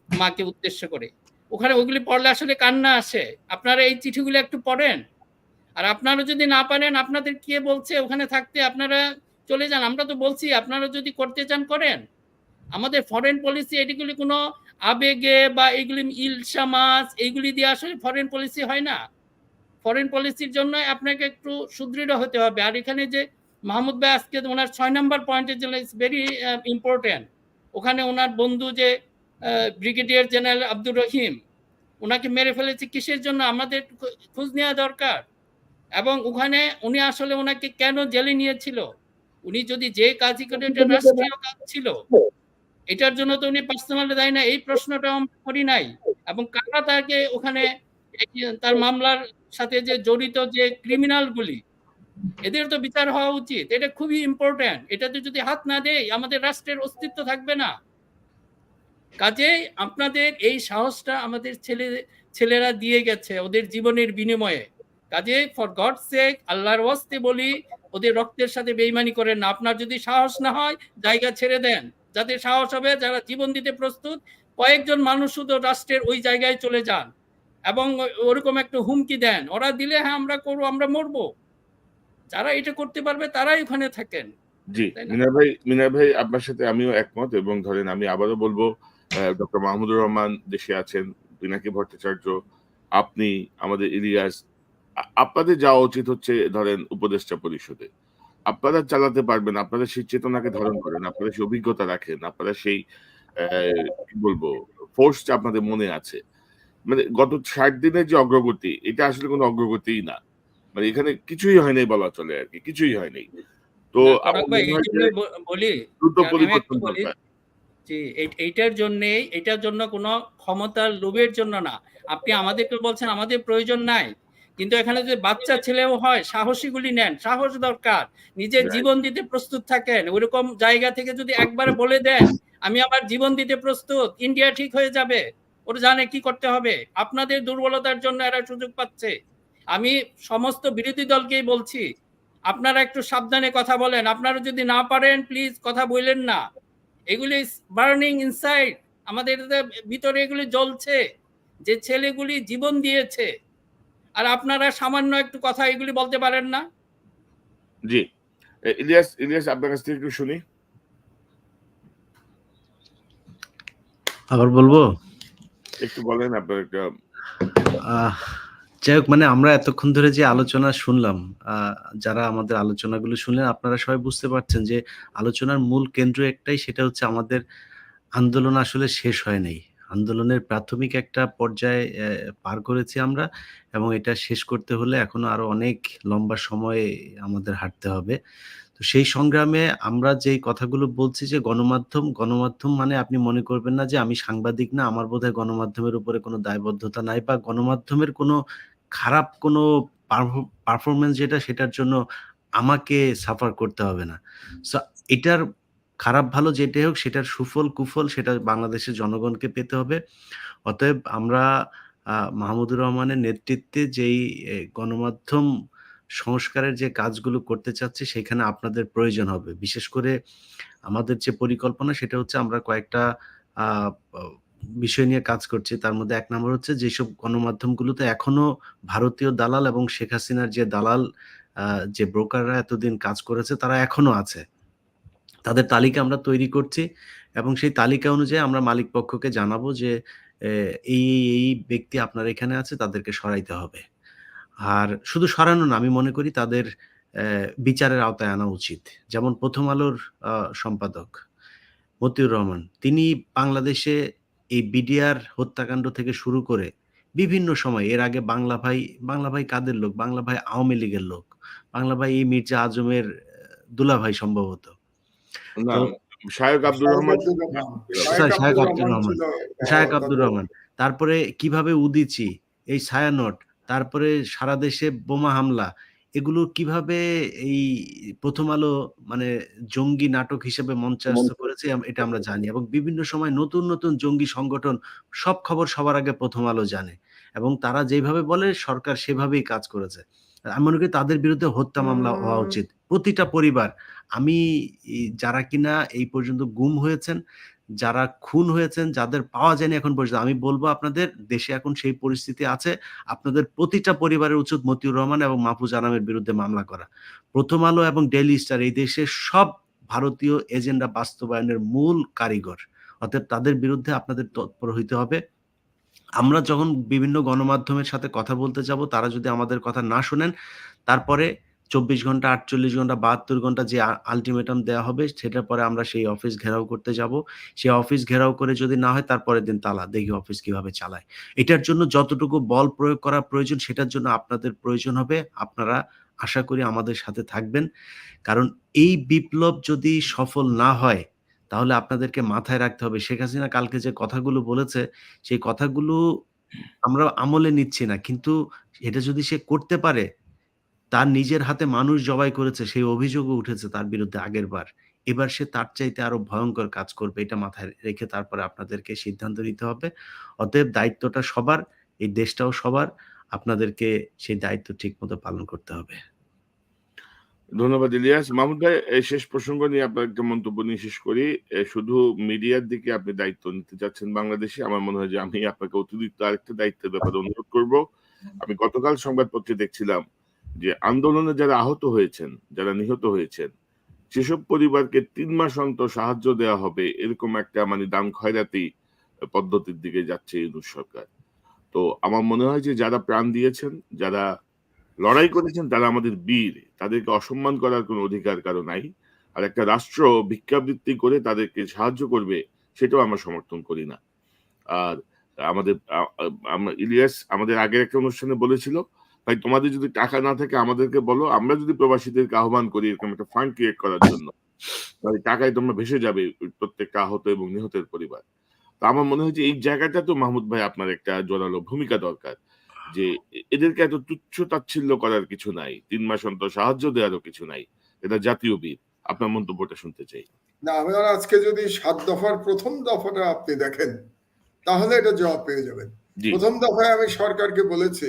মাকে উদ্দেশ্য করে। ওখানে ওগুলি পড়লে আসলে কান্না আসে। আপনারা এই চিঠিগুলো একটু পড়েন, আর আপনারা যদি না পারেন, আপনাদের কে বলছে ওখানে থাকতে, আপনারা চলে যান। আমরা তো বলছি আপনারা যদি করতে চান করেন। আমাদের ফরেন পলিসি এগুলি কোনো আবেগে বা এগুলি ইলশামাস এইগুলি দিয়ে আসলে ফরেন পলিসি হয় না। ফরেন পলিসির জন্য আপনাকে একটু সুদৃঢ় হতে হবে। আর এখানে যে মাহমুদ ভাই আজকে ওনার 6 নম্বর পয়েন্টের জন্য ইটস ভেরি ইম্পর্টেন্ট। ওখানে ওনার বন্ধু যে ব্রিগেডিয়ার জেনারেল আব্দুর রহিম, ওনাকে মেরে ফেলেছে কিসের জন্য? আমাদের খোঁজ নেওয়া দরকার। এবং ওখানে উনি আসলে ওনাকে কেন জেলে নিয়েছিল, উনি যদি যে কাজই করে এটা রাষ্ট্রীয় কাজ ছিল, এটার জন্য তো উনি পার্সোনালি দায়ী না, এই প্রশ্নটা আমরা করি নাই। এবং কারা তাকে ওখানে তার মামলার সাথে যে জড়িত যে ক্রিমিনাল গুলি, এদের তো বিচার হওয়া উচিত। এটা খুবই ইম্পর্টেন্ট। এটাতে যদি হাত না দেয় আমাদের রাষ্ট্রের অস্তিত্ব থাকবে না। কাজেই আপনাদের এই সাহসটা আমাদের ছেলেরা দিয়ে গেছে ওদের জীবনের বিনিময়ে। কাজেই ফর গড সেক, আল্লাহর ওয়াস্তে বলি, ওদের রক্তের সাথে বেইমানি করেন না। আপনার যদি সাহস না হয় জায়গা ছেড়ে দেন, যাদের সাহস হবে, যারা জীবন দিতে প্রস্তুত, কয়েকজন মানুষ শুধু রাষ্ট্রের ওই জায়গায় চলে যান এবং ওরকম একটা হুমকি দেন। ওরা দিলে হ্যাঁ আমরা করবো, আমরা মরবো। যারা এটা করতে পারবে তারাই ওখানে থাকেন। জি, তাই না? মিনার ভাই আপনার সাথে আমিও একমত, এবং ধরেন আমি আবারও বলবো, ডক্টর মাহমুদুর রহমান দেশে আছেন, পিনাকি ভট্টাচার্য, আপনি, আমাদের ইলিয়াস, আপনাদের যাওয়া উচিত হচ্ছে ধরেন উপদেষ্টা পরিষদে। আপনারা চালাতে পারবেন, আপনারা সেই চেতনাকে ধারণ করেন, আপনারা সেই অভিজ্ঞতা রাখেন, আপনারা সেই কি বলবো ফোর্সটা আপনাদের মনে আছে। মানে গত ৬০ দিনের যে অগ্রগতি, এটা আসলে কোনো অগ্রগতিই না। মানে এখানে কিছুই হয় নাই বলা চলে আর কি, কিছুই হয় নাই। তো না, আমার ফারাক ভাই, মনে এই হয় যে জন্য বলি, দ্রুত আমি পরিবর্তন একটু বলি দরকার। যে এটার জন্য কোনো ক্ষমতার লোভের জন্য না। আপনি আমাদেরকে বলছেন আমাদের প্রয়োজন নাই, কিন্তু এখানে যদি বাচ্চা ছেলেও হয়, সাহসীগুলি নেন, সাহস দরকার, নিজের রাইট। জীবন দিতে প্রস্তুত থাকেন। ওইরকম জায়গা থেকে যদি একবার বলে দেন আমি আমার জীবন দিতে প্রস্তুত, ইন্ডিয়া ঠিক হয়ে যাবে। ওরা জানে কি করতে হবে। আপনাদের দুর্বলতার জন্য এরা সুযোগ পাচ্ছে। আমি সমস্ত বিরোধী দলকেই বলছি, আপনারা একটু সাবধানে কথা বলেন। আপনারা যদি না পারেন প্লিজ কথা বললেন না। এগুলি বার্নিং ইনসাইড, আমাদের ভিতরে এগুলি জ্বলছে, যে ছেলেগুলি জীবন দিয়েছে, আর আপনারা সামান্য একটু কথা এগুলি বলতে পারেন না। জি, ইলিয়াস আপনার কাছ থেকে একটু শুনি। আবার বলবো? একটু বলেন আপনার একটা। আহ যাই হোক, মানে আমরা এতক্ষণ ধরে যে আলোচনা শুনলাম, যারা আমাদের আলোচনাগুলো শুনলেন, আপনারা সবাই বুঝতে পারছেন যে আলোচনার মূল কেন্দ্র একটাই, সেটা হচ্ছে আমাদের আন্দোলন আসলে শেষ হয় নাই। আন্দোলনের প্রাথমিক একটা পর্যায়ে পার করেছি আমরা, এবং এটা শেষ করতে হলে এখনো আরো অনেক লম্বা সময় আমাদের হাঁটতে হবে। তো সেই সংগ্রামে আমরা যেই কথাগুলো বলছি, যে গণমাধ্যম মানে আপনি মনে করবেন না যে আমি সাংবাদিক না, আমার বোধহয় গণমাধ্যমের উপরে কোনো দায়বদ্ধতা নাই, বা গণমাধ্যমের কোনো খারাপ কোনো পারফরম্যান্স যেটা, সেটার জন্য আমাকে সাফার করতে হবে না। সো এটার খারাপ ভালো যেটাই হোক, সেটার সুফল কুফল সেটা বাংলাদেশের জনগণকে পেতে হবে। অতএব আমরা মাহমুদুর রহমানের নেতৃত্বে যেই গণমাধ্যম সংস্কারের যে কাজগুলো করতে চাচ্ছি, সেখানে আপনাদের প্রয়োজন হবে। বিশেষ করে আমাদের যে পরিকল্পনা, সেটা হচ্ছে আমরা কয়েকটা আ অ বিষয় নিয়ে কাজ করছি। তার মধ্যে ১ নাম্বার হচ্ছে, যেসব গণমাধ্যমগুলোতে এখনো ভারতীয় দালাল এবং শেখ হাসিনার যে দালাল, আ যে ব্রোকাররা এতদিন কাজ করেছে, তারা এখনো আছে। তাদের তালিকা আমরা তৈরি করছি, এবং সেই তালিকা অনুযায়ী আমরা মালিক পক্ষকে জানাবো যে এই ব্যক্তি আপনার এখানে আছে, তাদেরকে সরাইতে হবে। আর শুধু সরানো না, আমি মনে করি তাদের বিচারের আওতায় আনা উচিত। যেমন 'প্রথম আলোর' সম্পাদক মতিউর রহমান, তিনি বাংলাদেশে এই বিডিআর হত্যাকাণ্ড থেকে শুরু করে বিভিন্ন সময়, এর আগে বাংলা ভাই কাদের লোক? বাংলা ভাই আওয়ামী লীগের লোক। বাংলা ভাই এই মির্জা আজমের দুলাভাই সম্ভবত। না, তো শায়ক আব্দুর শায়েক রহমান। আব্দুর রহমান, সরি, শায়েক শায়েক আব্দুর আব্দুর রহমান রহমান। ছিল শায়েক আব্দুর তাদের। রহমান। তারপরে কিভাবে উদীচী, এই ছায়ানট, তারপরে সারা দেশে বোমা হামলা, এগুলো কিভাবে এই 'প্রথম আলো' মানে জঙ্গি নাটক হিসেবে মঞ্চায়স্ত করেছে, এটা আমরা জানি, এবং বিভিন্ন সময় নতুন জঙ্গি সংগঠন, সব খবর সবার আগে 'প্রথম আলো' জানে, এবং তারা যেভাবে বলে সরকার সেভাবেই কাজ করেছে। আমি মনে করি তাদের বিরুদ্ধে হত্যা মামলা হওয়া উচিত। প্রতিটা পরিবার, আমি যারা কিনা এই পর্যন্ত গুম হয়েছেন, যারা খুন হয়েছেন, যাদের পাওয়া যায়নি এখন পর্যন্ত, আমি বলব আপনাদের দেশে এখন সেই পরিস্থিতি আছে, আপনাদের প্রতিটা পরিবারের উচিত মতিউর রহমান এবং মাহফুজ আনামের বিরুদ্ধে মামলা করা। 'প্রথম আলো' এবং 'ডেইলি স্টার' এই দেশের সব ভারতীয় এজেন্ডা বাস্তবায়নের মূল কারিগর। অতএব তাদের বিরুদ্ধে আপনাদের তৎপর হইতে হবে। আমরা যখন বিভিন্ন গণমাধ্যমের সাথে কথা বলতে যাব, তারা যদি আমাদের কথা না শোনেন, তারপরে ২৪ ঘন্টা, ৪৮ ঘন্টা, ৭২ ঘন্টা যে আল্টিমেটাম দেয়া হবে, সেটার পরে আমরা সেই অফিস ঘেরাও করতে যাব। সেই অফিস ঘেরাও করে যদি না হয়, তারপরের দিন তালা। দেখি অফিস কিভাবে চালায়। এটার জন্য যতটুকু বল প্রয়োগ করা প্রয়োজন, সেটার জন্য আপনাদের প্রয়োজন হবে। আপনারা আশা করি আমাদের সাথে থাকবেন। কারণ এই বিপ্লব যদি সফল না হয়, তাহলে আপনাদেরকে মাথায় রাখতে হবে শেখ হাসিনা কালকে যে কথাগুলো বলেছে, সেই কথাগুলো আমরা আমলে নিচ্ছি না। কিন্তু এটা যদি সে করতে পারে, তার নিজের হাতে মানুষ জবাই করেছে, সেই অভিযোগও উঠেছে তার বিরুদ্ধে আগেরবার। এবার সে তার চাইতে আরো ভয়ংকর কাজ করবে। এটা মাথায় রেখে তারপরে আপনাদেরকে সিদ্ধান্ত নিতে হবে। অতএব দায়িত্বটা সবার, এই দেশটাও সবার। আপনাদেরকে সেই দায়িত্ব ঠিকমতো পালন করতে হবে। ধন্যবাদ ইলিয়াস। মাহমুদ ভাই, এই শেষ প্রসঙ্গ নিয়ে আপনার একটা মন্তব্য নিয়ে শেষ করি। শুধু মিডিয়ার দিকে আপনি দায়িত্ব নিতে চাচ্ছেন বাংলাদেশে। আমার মনে হয় যে আমি আপনাকে অতিরিক্ত আরেকটা দায়িত্বের ব্যাপারে অনুরোধ করব। আমি গতকাল সংবাদপত্রে দেখছিলাম যে আন্দোলনে যারা আহত হয়েছেন, যারা নিহত হয়েছেন, সেসব পরিবারকে ৩ মাস অন্তর সাহায্য দেওয়া হবে, এরকম একটা মানে দান খয়রাতি পদ্ধতির দিকে যাচ্ছে ইউনূস সরকার। তো আমার মনে হয় যে যারা প্রাণ দিয়েছেন, যারা লড়াই করেছেন, তারা আমাদের বীর। তাদেরকে অসম্মান করার কোনো অধিকার কারো নাই। আর একটা রাষ্ট্র ভিক্ষাবৃত্তি করে তাদেরকে সাহায্য করবে, সেটাও আমরা সমর্থন করি না। আর আমাদের ইলিয়াস আমাদের আগের একটা অনুষ্ঠানে বলেছিল, ভাই তোমাদের যদি টাকা না থাকে আমাদেরকে বলো, আমরা যদি প্রবাসীদেরকে আহ্বান করি এরকম একটা ফান্ড ক্রিয়েট করার জন্য, তাহলে টাকায় তোমরা ভেসে যাবে প্রত্যেকটা আহত এবং নিহতের পরিবার। তো আমার মনে হয় যে এই জায়গাটা তো মাহমুদ ভাই আপনার একটা জোরালো ভূমিকা দরকার, যে এদেরকে এত তুচ্ছ তাচ্ছিল্য করার কিছু নাই, ৩ মাস অন্তর সাহায্য দেওয়ারও কিছু নাই। এটা জাতীয় বীর। আপনার মন্তব্যটা শুনতে চাই। না, আমরা আজকে যদি 7 দফার প্রথম দফাটা আপনি দেখেন, তাহলে এটা জবাব পেয়ে যাবেন। জি। প্রথম দফায় আমি সরকারকে বলেছি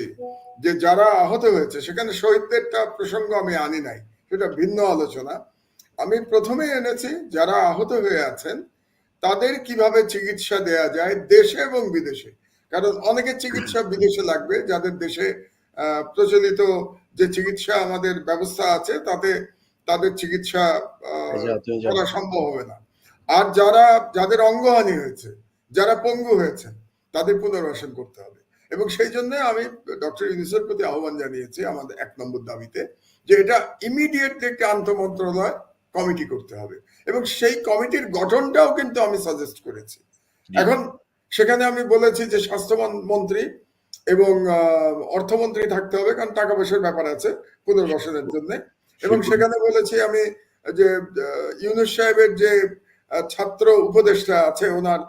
যে যারা আহত হয়েছে, সেখানে শহীদদেরটা প্রসঙ্গ আমি আনি নাই, সেটা ভিন্ন আলোচনা। আমি প্রথমে এনেছি যারা আহত হয়ে আছেন তাদের কিভাবে চিকিৎসা দেয়া যায় দেশে এবং বিদেশে। কারণ অনেকের চিকিৎসা বিদেশে লাগবে, যাদের দেশে প্রচলিত যে চিকিৎসা আমাদের ব্যবস্থা আছে তাতে তাদের চিকিৎসা করা সম্ভব হবে না। আর যাদের অঙ্গহানি হয়েছে, যারা পঙ্গু হয়েছেন, তাদের পুনর্বাসন করতে হবে। এবং সেই জন্য আমি ডক্টর ইউনূসের প্রতি আহ্বান জানিয়েছি আমাদের 1 নম্বর দাবিতে, যে এটা ইমিডিয়েটলি একটা আন্তঃমন্ত্রণালয় কমিটি করতে হবে। এবং সেই কমিটির গঠনটাও কিন্তু আমি সাজেস্ট করেছি। এখন সেখানে আমি বলেছি যে স্বাস্থ্যমন্ত্রী এবং অর্থমন্ত্রী থাকতে হবে, কারণ টাকা পয়সার ব্যাপার আছে পুনর্বাসনের জন্য। এবং সেখানে বলেছি আমি যে ইউনূস সাহেবের যে ছাত্র উপদেষ্টা আছে, ওনার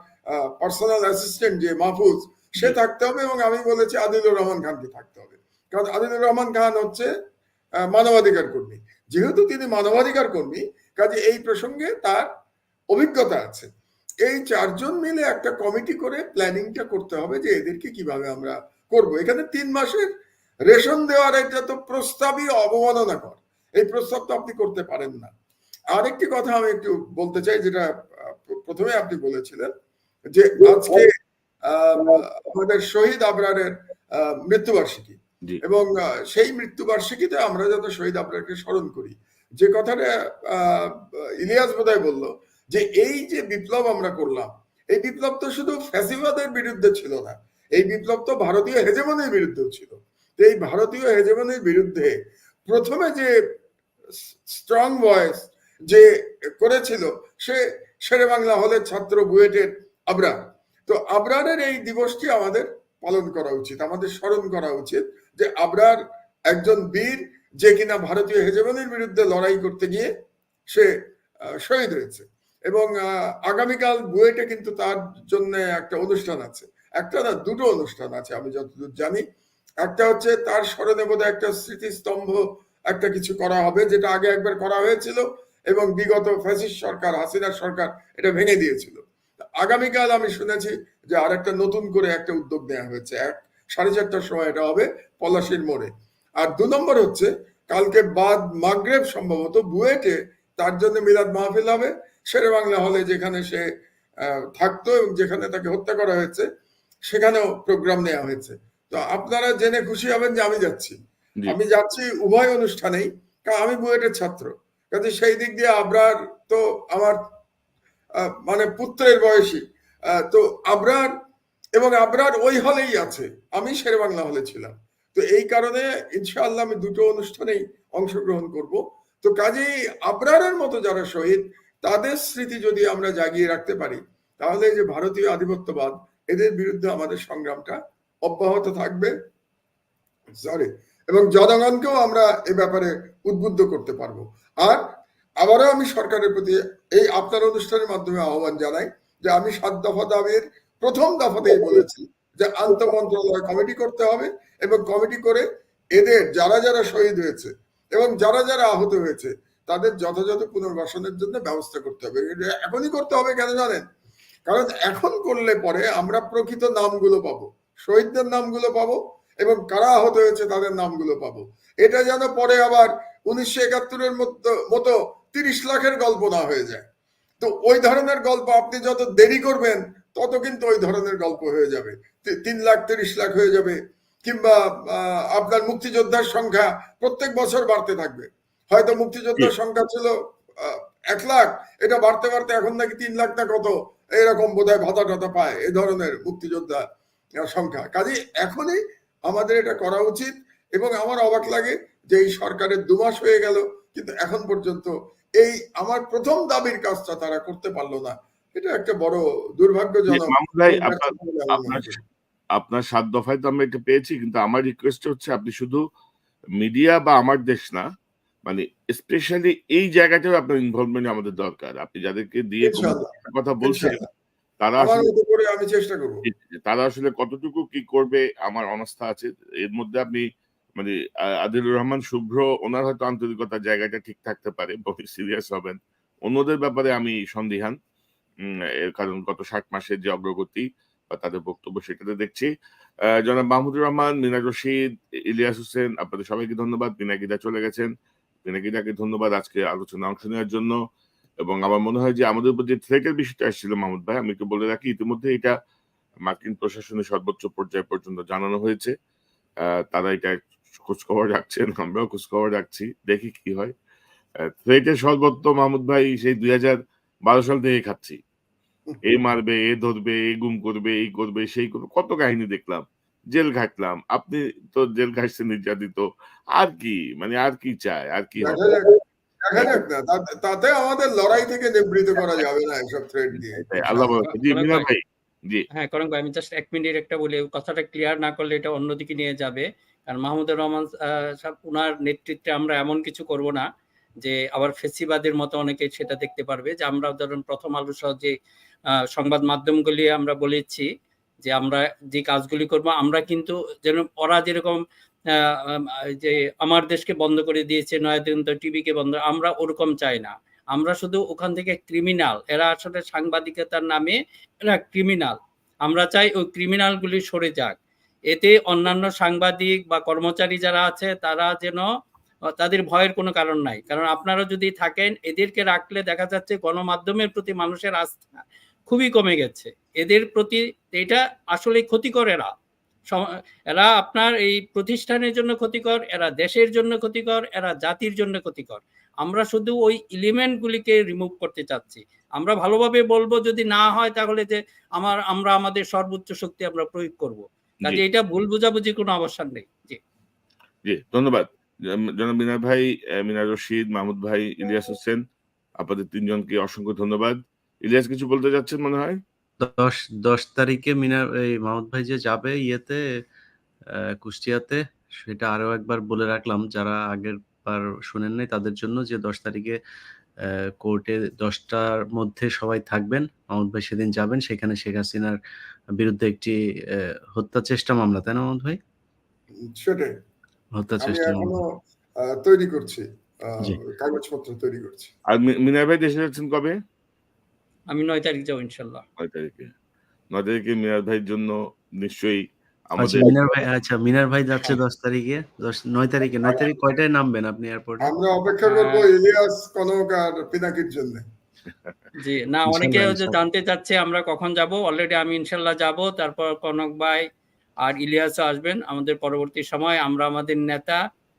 পার্সোনাল অ্যাসিস্ট্যান্ট যে মাহফুজ, সে থাকতে হবে। এবং আমি বলেছি আদিলুর রহমান খানকে থাকতে হবে, কারণ আদিলুর রহমান খান হচ্ছে মানবাধিকার কর্মী। যেহেতু তিনি মানবাধিকার কর্মী, কাজে এই প্রসঙ্গে তার অভিজ্ঞতা আছে। এই 4 জন মিলে একটা কমিটি করে প্ল্যানিংটা করতে হবে যে এদেরকে কিভাবে আমরা করব। এখানে 3 মাসের রেশন দেওয়ার এটা তো প্রস্তাবই অবমাননাকর। এই প্রস্তাব তো আপনি করতে পারেন না। আরেকটি কথা আমি একটু বলতে চাই, যেটা প্রথমে আপনি বলেছিলেন যে আজকে আমাদের শহীদ আবরারের মৃত্যুবার্ষিকী, এবং সেই মৃত্যুবার্ষিকীতে আমরা যাতে শহীদ আবরারকে স্মরণ করি। যে কথাটা ইলিয়াস বোধহয় বললো, যে এই যে বিপ্লব আমরা করলাম, এই বিপ্লব তো শুধু ফ্যাসিবাদের বিরুদ্ধে ছিল না, এই বিপ্লব তো ভারতীয় হেজেমনির বিরুদ্ধেও ছিল। তো এই ভারতীয় হেজেমনির বিরুদ্ধে প্রথমে যে স্ট্রং ভয়েস যে করেছিল, সে শেরে বাংলা হলের ছাত্র বুয়েটের আবরার। তো আবরারের এই দিবসটি আমাদের পালন করা উচিত, আমাদের স্মরণ করা উচিত যে আবরার একজন বীর, যে কিনা ভারতীয় হেজেমনির বিরুদ্ধে লড়াই করতে গিয়ে সে শহীদ হয়েছে। এবং আগামীকাল বুয়েটে কিন্তু তার জন্য একটা অনুষ্ঠান আছে, একটা না 2টো অনুষ্ঠান আছে আমি যতদূর জানি। একটা হচ্ছে তার স্মরণে বোধহয় একটা স্মৃতিস্তম্ভ একটা কিছু করা হবে, যেটা আগে একবার করা হয়েছিল এবং বিগত ফ্যাসিস্ট সরকার, হাসিনার সরকার এটা ভেঙে দিয়েছিল। আগামীকাল আমি শুনেছি যে আরেকটা নতুন করে একটা উদ্যোগ নেওয়া হয়েছে, 4:30টার সময় এটা হবে পলাশীর মোড়ে। আর 2 নম্বর হচ্ছে কালকে বাদ মাগরিব সম্ভবত বুয়েটে তার জন্য মিলাদ মাহফিল হবে, শেরে বাংলা হলে যেখানে সে থাকতো এবং যেখানে তাকে হত্যা করা হয়েছে, সেখানেও প্রোগ্রাম নেওয়া হয়েছে। তো আপনারা জেনে খুশি হবেন যে আমি যাচ্ছি উভয় অনুষ্ঠানেই, কারণ আমি বুয়েটের ছাত্র। কাজে সেই দিক দিয়ে আবরার তো আমার মানে পুত্রের বয়সী। তো আবরার এবং আবরার ওই হলেই আছে, আমি শেরে বাংলা হলে ছিলাম। তো এই কারণে ইনশাআল্লাহ আমি 2টো অনুষ্ঠানেই অংশগ্রহণ করব। তো কাজেই আবরারের মতো যারা শহীদ, তাদের স্মৃতি যদি আমরা জাগিয়ে রাখতে পারি, তাহলে যে ভারতীয় আধিপত্যবাদ, এদের বিরুদ্ধে আমাদের সংগ্রামটা অব্যাহত থাকবে। এবং জনগণকেও আমরা এ ব্যাপারে উদ্বুদ্ধ করতে পারবো। আর আবারও আমি সরকারের প্রতি এই আপনার অনুষ্ঠানের মাধ্যমে আহ্বান জানাই যে আমি 7 দফা দাবির প্রথম দফাতেই বলেছি যে আন্তঃমন্ত্রণালয় কমিটি করতে হবে, এবং কমিটি করে এদের যারা যারা শহীদ হয়েছে এবং যারা যারা আহত হয়েছে তাদের যথাযথ পুনর্বাসনের জন্য ব্যবস্থা করতে হবে। এটা এখনই করতে হবে, কেন জানেন? কারণ এখন করলে পরে আমরা প্রকৃত নামগুলো পাবো, শহীদদের নামগুলো পাবো, এবং কারা আহত হয়েছে তাদের নামগুলো পাবো। এটা যেন পরে আবার 1971-এর মতো 30 লাখের গল্প না হয়ে যায়। তো ওই ধরনের গল্প আপনি যত দেরি করবেন তত কিন্তু ওই ধরনের গল্প হয়ে যাবে, 3 লাখ 30 লাখ হয়ে যাবে, কিংবা আপনার মুক্তিযোদ্ধার সংখ্যা প্রত্যেক বছর বাড়তে থাকবে। হয়তো মুক্তিযোদ্ধার সংখ্যা ছিল 1 লাখ, এটা বাড়তে বাড়তে এখন নাকি 3 লাখ না কত এরকম বোধহয় ভাতা টাতা পায় এই ধরনের মুক্তিযোদ্ধা সংখ্যা। কাজে এখনই আমাদের এটা করা উচিত। এবং আমার অবাক লাগে যে এই সরকারের 2 মাস হয়ে গেল কিন্তু এখন পর্যন্ত এই আমার প্রথম দাবির কাজটা তারা করতে পারলো না। এটা একটা বড় দুর্ভাগ্যজনক। মাহমুদ ভাই, আপনার 7 দফায় তো আমরা এটা পেয়েছি, কিন্তু আমার রিকোয়েস্ট হচ্ছে আপনি শুধু মিডিয়া বা আমার দেশ না, মানে স্পেশালি এই জায়গাটাও আপনার ইনভলভমেন্ট আমাদের দরকার। আপনি যাদেরকে দিয়ে কথা বলছেন তারা আমি চেষ্টা করব, তারা আসলে কতটুকু কি করবে আমার অনাস্থা আছে। এর মধ্যে আপনি মানে আদিলুর রহমান শুভ্র, ওনার হয়তো আন্তরিকতার জায়গাটা ঠিক থাকতে পারে, সিরিয়াস হবেন। অন্যদের ব্যাপারে আমি সন্দিহান, কারণ গত 60 মাসের যে অগ্রগতি বা তাদের বক্তব্য সেটাতে দেখছি। জনাব মাহমুদুর রহমান, মিনার রশিদ, ইলিয়াস হোসেন, আপনাদের সবাইকে ধন্যবাদ। পিনাকিদা চলে গেছেন, পিনাকিদাকে ধন্যবাদ আজকে আলোচনা অংশ নেওয়ার জন্য। এবং আমার মনে হয় যে আমাদের উপর যে থ্রেটের বিষয়টা আসছিল মাহমুদ ভাই, আমি একটু বলে রাখি, ইতিমধ্যে এটা মার্কিন প্রশাসনের সর্বোচ্চ পর্যায় পর্যন্ত জানানো হয়েছে। তারা এটা খোঁজখবর রাখছেন, আমরাও খোঁজখবর রাখছি, দেখি কি হয়। থ্রেটের সর্বত্র মাহমুদ ভাই সেই 2012 সাল থেকে খাচ্ছি। এই মারবে, এ ধরবে, এই গুম করবে, এই করবে, সেই করবে, কত কাহিনী দেখলাম, জেল ঘাটলাম। আপনি তো জেল ঘাটছেন, নির্যাতিত, আর কি মানে আর কি চায়, আর কি হবে? তাতে আমাদের লড়াই থেকে নিবৃত্ত করা যাবে না এসব থ্রেট দিয়ে। আল্লাহ জি মিনা ভাই। জি হ্যাঁ, করণ ভাই, আমি জাস্ট 1 মিনিট একটা বলি, কথাটা ক্লিয়ার না করলে এটা অন্যদিকে নিয়ে যাবে। কারণ মাহমুদুর রহমান সাহেব, উনার নেতৃত্বে আমরা এমন কিছু করব না যে আবার ফেসিবাদের মতো অনেকে সেটা দেখতে পারবে যে আমরা ধরুন প্রথম আলো সহ যে সংবাদ মাধ্যমগুলি আমরা বলেছি যে আমরা যে কাজগুলি করব, আমরা কিন্তু যেন ওরা যেরকম যে আমার দেশকে বন্ধ করে দিয়েছে, নয়াদিগন্ত টিভিকে বন্ধ, আমরা ওরকম চাই না। আমরা শুধু ওখান থেকে ক্রিমিনাল, এরা আসলে সাংবাদিকতার নামে এরা ক্রিমিনাল, আমরা চাই ওই ক্রিমিনাল গুলি সরে যাক। এতে অন্যান্য সাংবাদিক বা কর্মচারী যারা আছে তারা যেন, তাদের ভয়ের কোনো কারণ নাই। কারণ আপনারা যদি থাকেন, এদেরকে রাখলে দেখা যাচ্ছে গণমাধ্যমের প্রতি মানুষের আস্থা খুবই কমে গেছে। এদের প্রতি এটা আসলে ক্ষতিকর। এরা আপনার এই প্রতিষ্ঠানের জন্য ক্ষতিকর, এরা দেশের জন্য ক্ষতিকর, এরা জাতির জন্য ক্ষতিকর। আমরা শুধু ওই এলিমেন্ট গুলিকে রিমুভ করতে চাচ্ছি। আমরা ভালোভাবে বলবো, যদি না হয় তাহলে যে আমরা আমাদের সর্বোচ্চ শক্তি আমরা প্রয়োগ করব। কাজে এটা ভুল বোঝাবুঝি কোনো অবস্থান নেই। জি জি, ধন্যবাদ জনাব মিনার ভাই, মিনার রশিদ, মাহমুদ ভাই, ইলিয়াস হোসেন, আপনাদের 3 জনকে অসংখ্য ধন্যবাদ। ইলিয়াস কিছু বলতে যাচ্ছেন মনে হয়? 10 তারিখে মাহমুদ ভাই যে যাবে ইয়েতে, কুষ্টিয়াতে, সেটা আরো একবার বলে রাখলাম যারা আগের বার শুনেন নাই তাদের জন্য, যে 10 তারিখে কোর্টে 10টার মধ্যে সবাই থাকবেন। মাহমুদ ভাই সেদিন যাবেন, সেখানে শেখ হাসিনার বিরুদ্ধে একটি হত্যা চেষ্টা মামলা, তাই না মাহমুদ ভাই? সেটাই হত্যা আমি চেষ্টা এখনো মামলা তৈরি করছি, জি। কাগজপত্র তৈরি করছি। আর মিনার ভাই দেশে যাচ্ছেন কবে? আমি 9 তারিখ যাবো ইনশাল্লাহ। 9 তারিখে। 9 তারিখে মিনার ভাইয়ের জন্য নিশ্চয়ই আচ্ছা, আমাদের মিনার ভাই যাচ্ছে 10 তারিখে, 9 তারিখে। 9 তারিখ কয়টায় নামবেন আপনি এয়ারপোর্টে? আমরা অপেক্ষা করবো ইলিয়াস, কনক আর পিনাকির জন্য। জি না, অনেকে জানতে চাচ্ছে আমরা কখন যাব। অলরেডি আমি ইনশাল্লাহ যাব, তারপর কনক ভাই আর ইলিয়াস আসবেন আমাদের পরবর্তী সময়। আমরা আমাদের নেতা,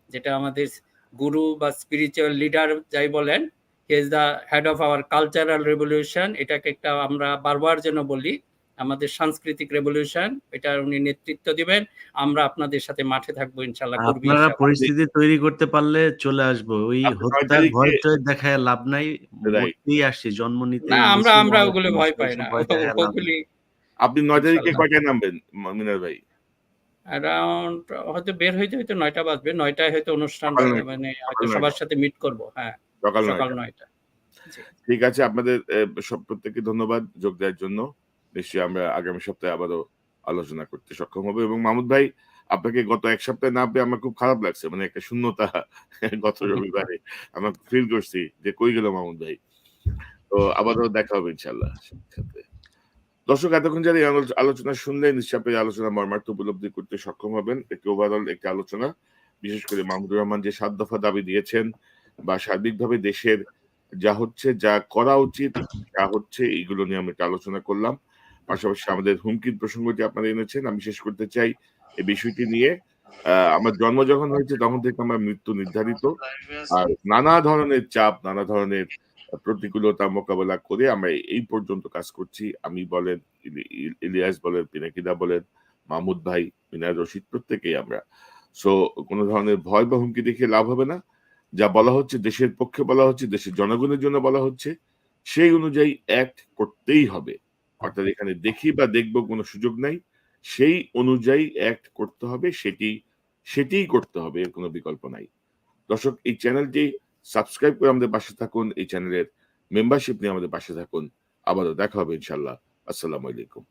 যেটা আমাদের গুরু বা স্পিরিচুয়াল লিডার যাই বলেন, he is the head of our cultural revolution, এটাকে একটা আমরা বারবার যেন বলি, আমাদের সাংস্কৃতিক রেভলিউশন, এটা উনি নেতৃত্ব দিবেন। আমরা আপনাদের সাথে মাঠে থাকবো ইনশাল্লাহ। আপনারা পরিস্থিতি তৈরি করতে পারলে চলে আসবো। ওই হত্যা ভয় টয় দেখায় লাভ নাই, মরতেই আসছি, জন্ম নিতে। না, আমরা ওগুলো ভয় পাই না। আপনি 9 তারিখে কয়টায় নামবেন মিনার ভাই? অ্যারাউন্ড হয়তো বের হইতে 9টা বাজবে। 9টায় হয়তো অনুষ্ঠান সকাল 9টা, মানে সকাল হয়তো 9টা, সবার সাথে মিট করব। হ্যাঁ, সকাল সকাল 9টা। 9টা। জি। ঠিক আছে, আপনাদের সব প্রত্যেককে ধন্যবাদ যোগ দেওয়ার জন্য। নিশ্চয়ই আমরা আগামী সপ্তাহে আবারও আলোচনা করতে সক্ষম হবো। এবং মাহমুদ ভাই, আপনাকে গত ১ সপ্তাহে না পেয়ে আমার খুব খারাপ লাগছে। মানে একটা শূন্যতা গত রবিবারে আমরা ফিল করছি যে কই গেল মাহমুদ ভাই। তো আবারও দেখা হবে ইনশাআল্লাহ সাথে। দর্শক, এতক্ষণ যারা এই আলোচনা শুনলেন, নিশ্চয়ই আপনি এই আলোচনার মর্মার্থ উপলব্ধি করতে সক্ষম হবেন। একটি ওভারঅল একটি আলোচনা, বিশেষ করে মাহমুদুর রহমান যে ৭ দফা দাবি দিয়েছেন বা সার্বিকভাবে দেশের যা হচ্ছে, যা করা উচিত, যা হচ্ছে, এইগুলো নিয়ে আমি একটা আলোচনা করলাম। পাশাপাশি আমাদের হুমকির প্রসঙ্গটি আপনারা এনেছেন। আমি শেষ করতে চাই এই বিষয়টি নিয়ে। আমার জন্ম যখন হয়েছে তখন থেকে আমার মৃত্যু নির্ধারিত। আর নানা ধরনের চাপ, নানা ধরনের প্রতিকূলতা মোকাবেলা করে আমরা এই পর্যন্ত কাজ করছি। আমি বলেন, ইলিয়াস বলেন, পিনাকিদা বলেন, মাহমুদ ভাই, মিনার রশিদ, প্রত্যেকেই আমরা। সো কোন ধরনের ভয় বা হুমকি দেখিয়ে লাভ হবে না। যা বলা হচ্ছে দেশের পক্ষে বলা হচ্ছে, দেশের জনগণের জন্য বলা হচ্ছে, সেই অনুযায়ী অ্যাক্ট করতেই হবে। অর্থাৎ এখানে দেখি বা দেখব কোনো সুযোগ নাই। সেই অনুযায়ী অ্যাক্ট করতে হবে, সেটিই করতে হবে, এর কোনো বিকল্প নাই। দর্শক, এই চ্যানেলটি সাবস্ক্রাইব করে আমাদের পাশে থাকুন। এই চ্যানেলের মেম্বারশিপ নিয়ে আমাদের পাশে থাকুন। আবারও দেখা হবে ইনশাআল্লাহ। আসসালামু আলাইকুম।